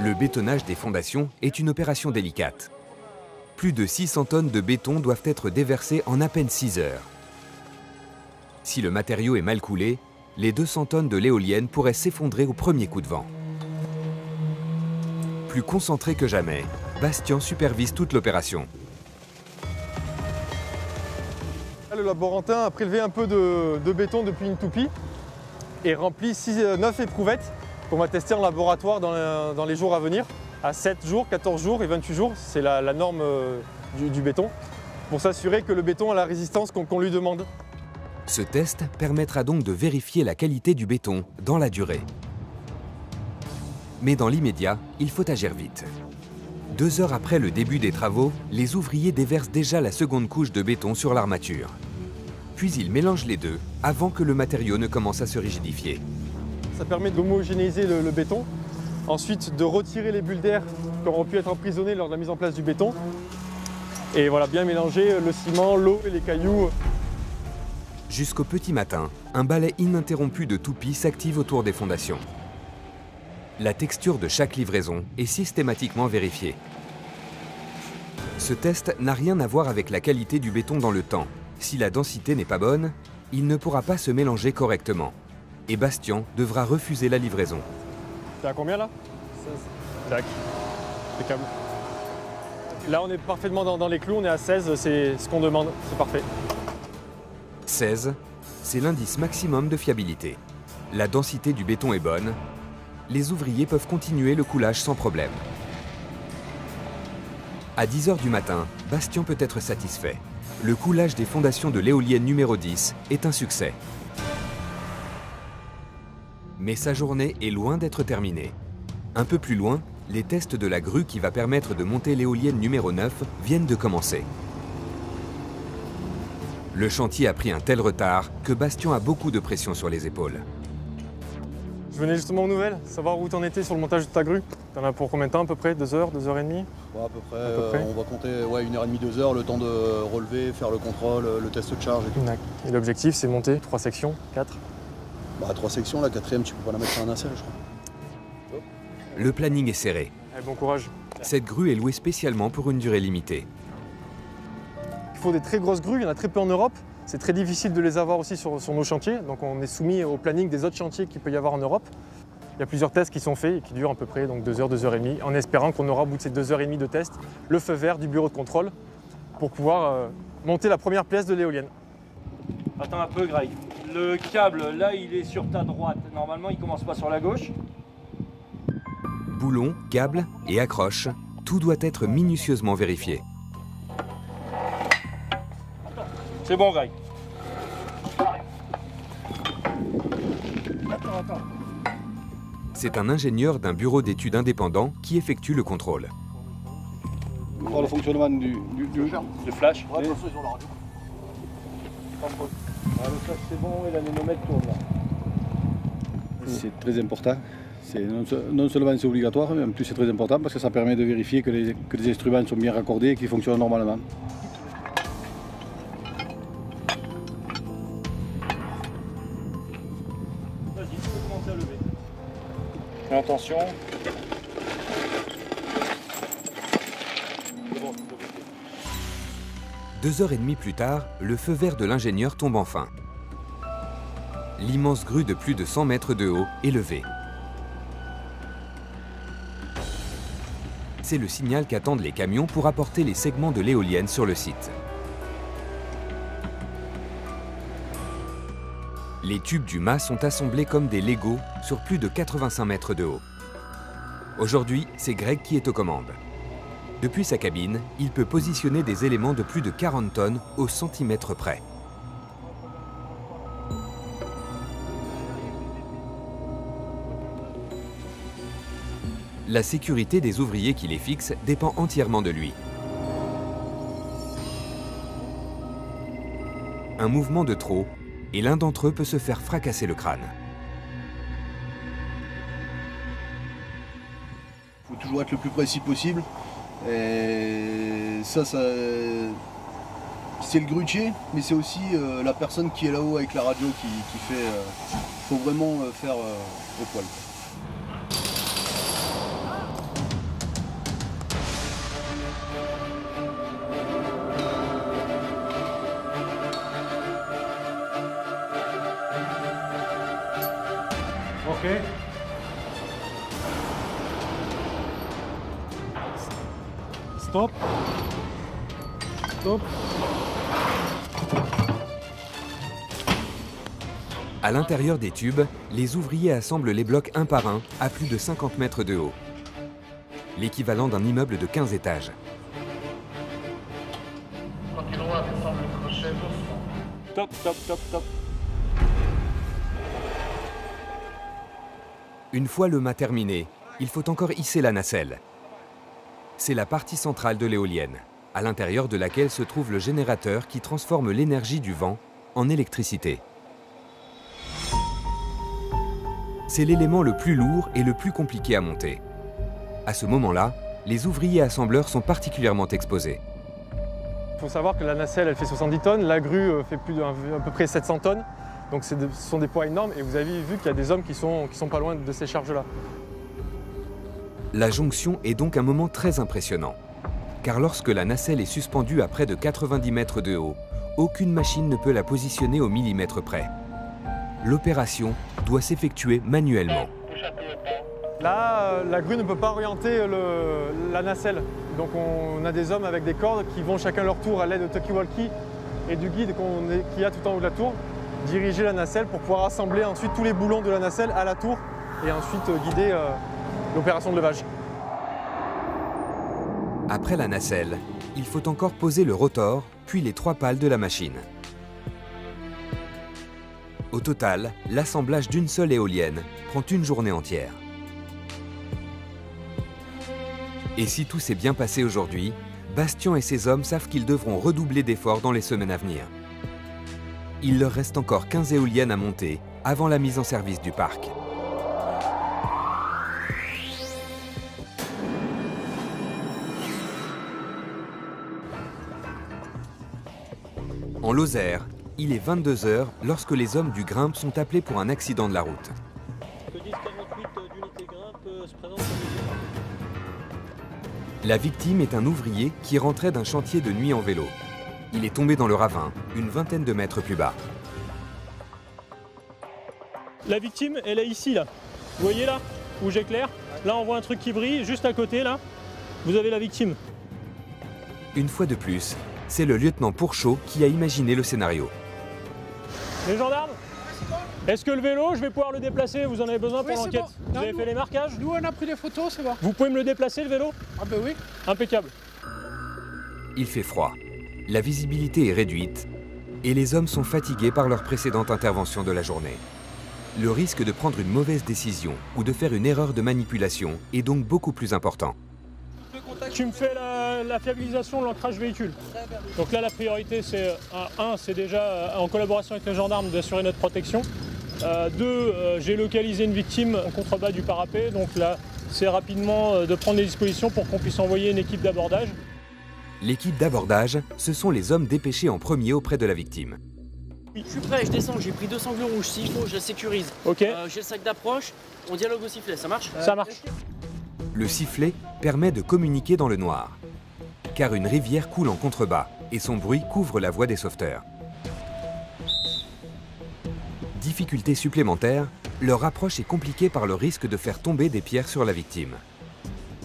Le bétonnage des fondations est une opération délicate. Plus de 600 tonnes de béton doivent être déversées en à peine 6 heures. Si le matériau est mal coulé, les 200 tonnes de l'éolienne pourraient s'effondrer au premier coup de vent. Plus concentré que jamais, Bastien supervise toute l'opération. Le laborantin a prélevé un peu de béton depuis une toupie et rempli 9 éprouvettes qu'on va tester en laboratoire dans les jours à venir. À 7 jours, 14 jours et 28 jours, c'est la norme du béton, pour s'assurer que le béton a la résistance qu'on lui demande. Ce test permettra donc de vérifier la qualité du béton dans la durée. Mais dans l'immédiat, il faut agir vite. 2 heures après le début des travaux, les ouvriers déversent déjà la seconde couche de béton sur l'armature. Puis ils mélangent les deux avant que le matériau ne commence à se rigidifier. Ça permet d'homogénéiser le béton, ensuite de retirer les bulles d'air qui auront pu être emprisonnées lors de la mise en place du béton. Et voilà, bien mélanger le ciment, l'eau et les cailloux. Jusqu'au petit matin, un balai ininterrompu de toupies s'active autour des fondations. La texture de chaque livraison est systématiquement vérifiée. Ce test n'a rien à voir avec la qualité du béton dans le temps. Si la densité n'est pas bonne, il ne pourra pas se mélanger correctement. Et Bastien devra refuser la livraison. T'es à combien là 16. Tac. Impeccable. Là on est parfaitement dans les clous, on est à 16, c'est ce qu'on demande, c'est parfait. 16, c'est l'indice maximum de fiabilité. La densité du béton est bonne. Les ouvriers peuvent continuer le coulage sans problème. À 10 h du matin, Bastien peut être satisfait. Le coulage des fondations de l'éolienne numéro 10 est un succès. Mais sa journée est loin d'être terminée. Un peu plus loin, les tests de la grue qui va permettre de monter l'éolienne numéro 9 viennent de commencer. Le chantier a pris un tel retard que Bastien a beaucoup de pression sur les épaules. Je venais justement aux nouvelles, savoir où t'en étais sur le montage de ta grue. T'en as pour combien de temps à peu près? 2 heures, 2 heures et demie? Ouais, à peu près. On va compter 1h30, 2 heures, le temps de relever, faire le contrôle, le test de charge et tout. Et l'objectif c'est monter 3 sections, 4? 3 sections, la 4e tu peux pas la mettre sur un nacelle je crois. Le planning est serré. Allez, bon courage. Cette grue est louée spécialement pour une durée limitée. Il faut des très grosses grues, il y en a très peu en Europe. C'est très difficile de les avoir aussi sur nos chantiers, donc on est soumis au planning des autres chantiers qu'il peut y avoir en Europe. Il y a plusieurs tests qui sont faits et qui durent à peu près donc 2 heures, 2 heures et demie, en espérant qu'on aura au bout de ces 2 heures et demie de test le feu vert du bureau de contrôle pour pouvoir monter la première pièce de l'éolienne. Attends un peu Greg, le câble là il est sur ta droite, normalement il commence pas sur la gauche. Boulons, câbles et accroches, tout doit être minutieusement vérifié. C'est bon Greg. Attends. C'est un ingénieur d'un bureau d'études indépendant qui effectue le contrôle. Pour le fonctionnement du flash. Ouais, le flash c'est bon et l'anémomètre tourne là. C'est très important. Non seulement c'est obligatoire, mais en plus c'est très important parce que ça permet de vérifier que les instruments sont bien raccordés et qu'ils fonctionnent normalement. Vas-y, tu peux commencer à lever. Fais attention. Bon. 2 heures et demie plus tard, le feu vert de l'ingénieur tombe enfin. L'immense grue de plus de 100 mètres de haut est levée. C'est le signal qu'attendent les camions pour apporter les segments de l'éolienne sur le site. Les tubes du mât sont assemblés comme des Legos sur plus de 85 mètres de haut. Aujourd'hui, c'est Greg qui est aux commandes. Depuis sa cabine, il peut positionner des éléments de plus de 40 tonnes au centimètre près. La sécurité des ouvriers qui les fixent dépend entièrement de lui. Un mouvement de trop et l'un d'entre eux peut se faire fracasser le crâne. Il faut toujours être le plus précis possible. Et ça c'est le grutier, mais c'est aussi la personne qui est là-haut avec la radio qui fait. Faut vraiment faire au poil. Ok. Stop. Stop. À l'intérieur des tubes, les ouvriers assemblent les blocs un par un à plus de 50 mètres de haut. L'équivalent d'un immeuble de 15 étages. Top, top, top, top. Une fois le mât terminé, il faut encore hisser la nacelle. C'est la partie centrale de l'éolienne, à l'intérieur de laquelle se trouve le générateur qui transforme l'énergie du vent en électricité. C'est l'élément le plus lourd et le plus compliqué à monter. À ce moment-là, les ouvriers assembleurs sont particulièrement exposés. Il faut savoir que la nacelle, elle fait 70 tonnes, la grue fait à peu près 700 tonnes. Donc ce sont des poids énormes et vous avez vu qu'il y a des hommes qui sont pas loin de ces charges-là. La jonction est donc un moment très impressionnant. Car lorsque la nacelle est suspendue à près de 90 mètres de haut, aucune machine ne peut la positionner au millimètre près. L'opération doit s'effectuer manuellement. Là, la grue ne peut pas orienter la nacelle. Donc on a des hommes avec des cordes qui vont chacun leur tour à l'aide de talkie-walkie et du guide qu'il y a tout en haut de la tour, diriger la nacelle pour pouvoir assembler ensuite tous les boulons de la nacelle à la tour et ensuite guider l'opération de levage. Après la nacelle, il faut encore poser le rotor, puis les 3 pales de la machine. Au total, l'assemblage d'une seule éolienne prend une journée entière. Et si tout s'est bien passé aujourd'hui, Bastien et ses hommes savent qu'ils devront redoubler d'efforts dans les semaines à venir. Il leur reste encore 15 éoliennes à monter avant la mise en service du parc. En Lozère, il est 22 h lorsque les hommes du Grimpe sont appelés pour un accident de la route. La victime est un ouvrier qui rentrait d'un chantier de nuit en vélo. Il est tombé dans le ravin, une vingtaine de mètres plus bas. La victime, elle est ici, là. Vous voyez là, où j'éclaire? Là, on voit un truc qui brille, juste à côté, là. Vous avez la victime. Une fois de plus, c'est le lieutenant Pourchaud qui a imaginé le scénario. Les gendarmes, est-ce que le vélo, je vais pouvoir le déplacer? Vous en avez besoin pour l'enquête? Bon. Vous avez fait les marquages? Nous, on a pris des photos, c'est bon. Vous pouvez me le déplacer, le vélo? Ah ben oui. Impeccable. Il fait froid, la visibilité est réduite et les hommes sont fatigués par leur précédente intervention de la journée. Le risque de prendre une mauvaise décision ou de faire une erreur de manipulation est donc beaucoup plus important. Tu me fais la fiabilisation de l'ancrage véhicule. Donc là, la priorité, c'est c'est déjà en collaboration avec les gendarmes d'assurer notre protection. 2, j'ai localisé une victime en contrebas du parapet. Donc là, c'est rapidement de prendre des dispositions pour qu'on puisse envoyer une équipe d'abordage. L'équipe d'abordage, ce sont les hommes dépêchés en premier auprès de la victime. Je suis prêt, je descends, j'ai pris 2 sanglots rouges, s'il faut, je la sécurise. Ok. J'ai le sac d'approche, on dialogue au sifflet, ça marche? Ça marche. Le sifflet permet de communiquer dans le noir, car une rivière coule en contrebas et son bruit couvre la voix des sauveteurs. Difficulté supplémentaire, leur approche est compliquée par le risque de faire tomber des pierres sur la victime.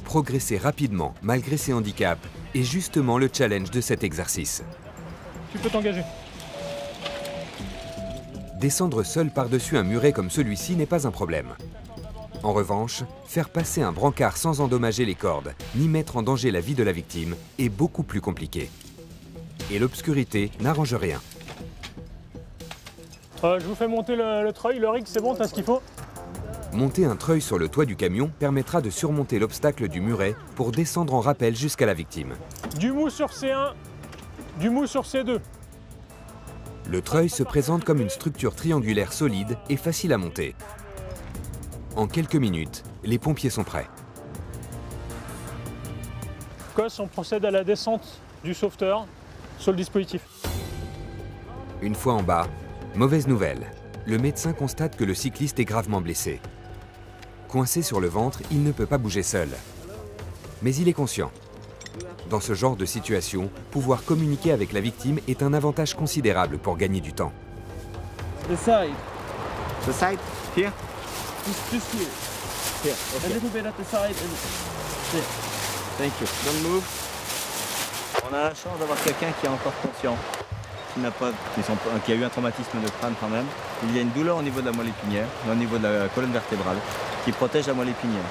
Progresser rapidement malgré ses handicaps est justement le challenge de cet exercice. Tu peux t'engager. Descendre seul par-dessus un muret comme celui-ci n'est pas un problème. En revanche, faire passer un brancard sans endommager les cordes, ni mettre en danger la vie de la victime, est beaucoup plus compliqué. Et l'obscurité n'arrange rien. Je vous fais monter le treuil, le rig, c'est bon, t'as ce qu'il faut? Monter un treuil sur le toit du camion permettra de surmonter l'obstacle du muret pour descendre en rappel jusqu'à la victime. Du mou sur C1, du mou sur C2. Le treuil se présente comme une structure triangulaire solide et facile à monter. En quelques minutes, les pompiers sont prêts. On procède à la descente du sauveteur sur le dispositif. Une fois en bas, mauvaise nouvelle. Le médecin constate que le cycliste est gravement blessé. Coincé sur le ventre, il ne peut pas bouger seul. Mais il est conscient. Dans ce genre de situation, pouvoir communiquer avec la victime est un avantage considérable pour gagner du temps. The side. The side? Here? Just here. Here. Okay. A little bit at the side and there. Thank you. Don't move. On a la chance d'avoir quelqu'un qui est encore conscient, qui a eu un traumatisme de crâne quand même. Il y a une douleur au niveau de la moelle épinière et au niveau de la colonne vertébrale qui protège la moelle épinière.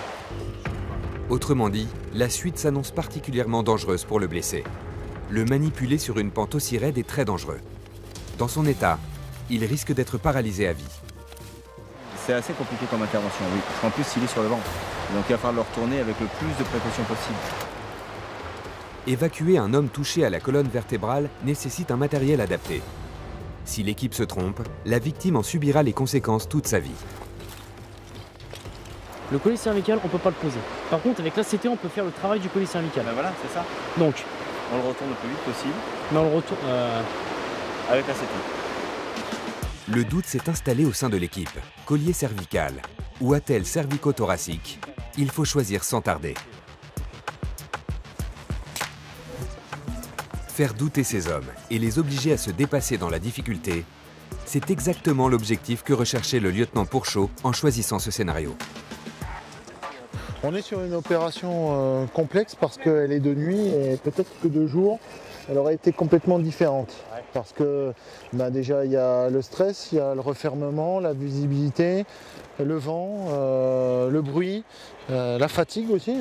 Autrement dit, la suite s'annonce particulièrement dangereuse pour le blessé. Le manipuler sur une pente aussi raide est très dangereux. Dans son état, il risque d'être paralysé à vie. C'est assez compliqué comme intervention, oui. Parce qu'en plus, il est sur le ventre. Donc il va falloir le retourner avec le plus de précautions possible. Évacuer un homme touché à la colonne vertébrale nécessite un matériel adapté. Si l'équipe se trompe, la victime en subira les conséquences toute sa vie. Le collier cervical, on ne peut pas le poser. Par contre, avec l'ACT, on peut faire le travail du collier cervical. Ben voilà, c'est ça. Donc, on le retourne le plus vite possible. Mais on le retourne avec l'ACT. Le doute s'est installé au sein de l'équipe. Collier cervical ou attelle cervico-thoracique, il faut choisir sans tarder. Faire douter ces hommes et les obliger à se dépasser dans la difficulté, c'est exactement l'objectif que recherchait le lieutenant Pourchaud en choisissant ce scénario. On est sur une opération complexe parce qu'elle est de nuit et peut-être que de jour, elle aurait été complètement différente. Parce que déjà il y a le stress, il y a le refermement, la visibilité, le vent, le bruit, la fatigue aussi.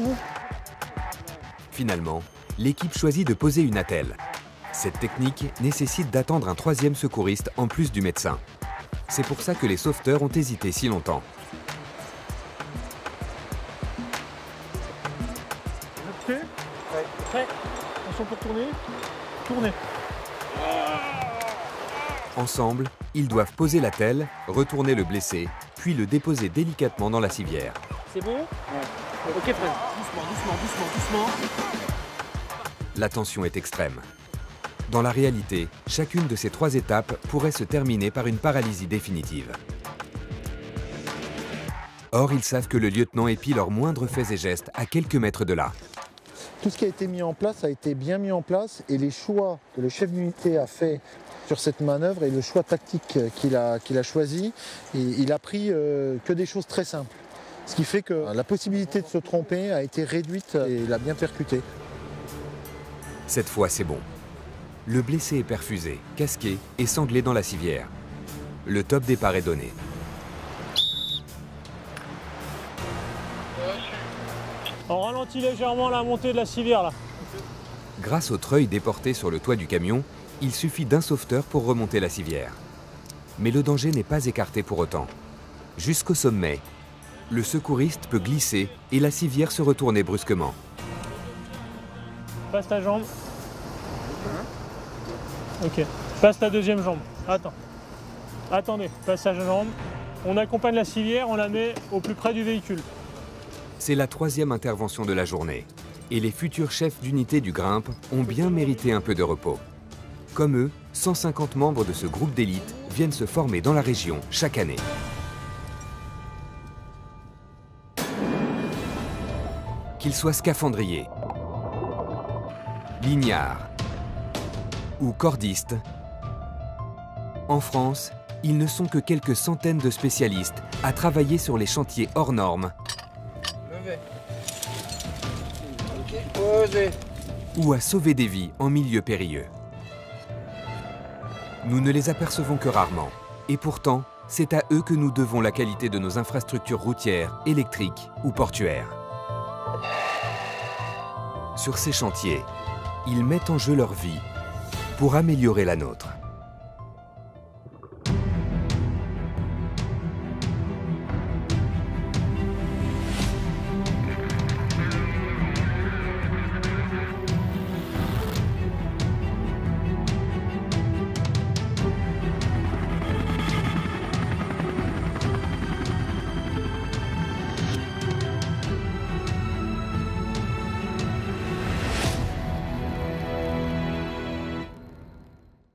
Finalement, l'équipe choisit de poser une attelle. Cette technique nécessite d'attendre un troisième secouriste en plus du médecin. C'est pour ça que les sauveteurs ont hésité si longtemps. Prêt ? Prêt. Attention pour tourner. Tourner. Ensemble, ils doivent poser l'attelle, retourner le blessé, puis le déposer délicatement dans la civière. C'est bon ? Ouais. Ok, frère. Doucement. La tension est extrême. Dans la réalité, chacune de ces 3 étapes pourrait se terminer par une paralysie définitive. Or, ils savent que le lieutenant épie leurs moindres faits et gestes à quelques mètres de là. Tout ce qui a été mis en place a été bien mis en place et les choix que le chef d'unité a fait sur cette manœuvre et le choix tactique qu'il a choisi, il a pris que des choses très simples. Ce qui fait que la possibilité de se tromper a été réduite et il a bien percuté. Cette fois, c'est bon. Le blessé est perfusé, casqué et sanglé dans la civière. Le top départ est donné. On ralentit légèrement la montée de la civière là. Grâce au treuil déporté sur le toit du camion, il suffit d'un sauveteur pour remonter la civière. Mais le danger n'est pas écarté pour autant. Jusqu'au sommet, le secouriste peut glisser et la civière se retourner brusquement. Passe ta jambe. Ok. Passe ta deuxième jambe. Attends. Attendez, passe ta jambe. On accompagne la civière, on la met au plus près du véhicule. C'est la 3e intervention de la journée. Et les futurs chefs d'unité du Grimpe ont bien mérité un peu de repos. Comme eux, 150 membres de ce groupe d'élite viennent se former dans la région chaque année. Qu'ils soient scaphandriers, lignards ou cordistes, en France, ils ne sont que quelques centaines de spécialistes à travailler sur les chantiers hors normes ou à sauver des vies en milieu périlleux. Nous ne les apercevons que rarement, et pourtant, c'est à eux que nous devons la qualité de nos infrastructures routières, électriques ou portuaires. Sur ces chantiers, ils mettent en jeu leur vie pour améliorer la nôtre.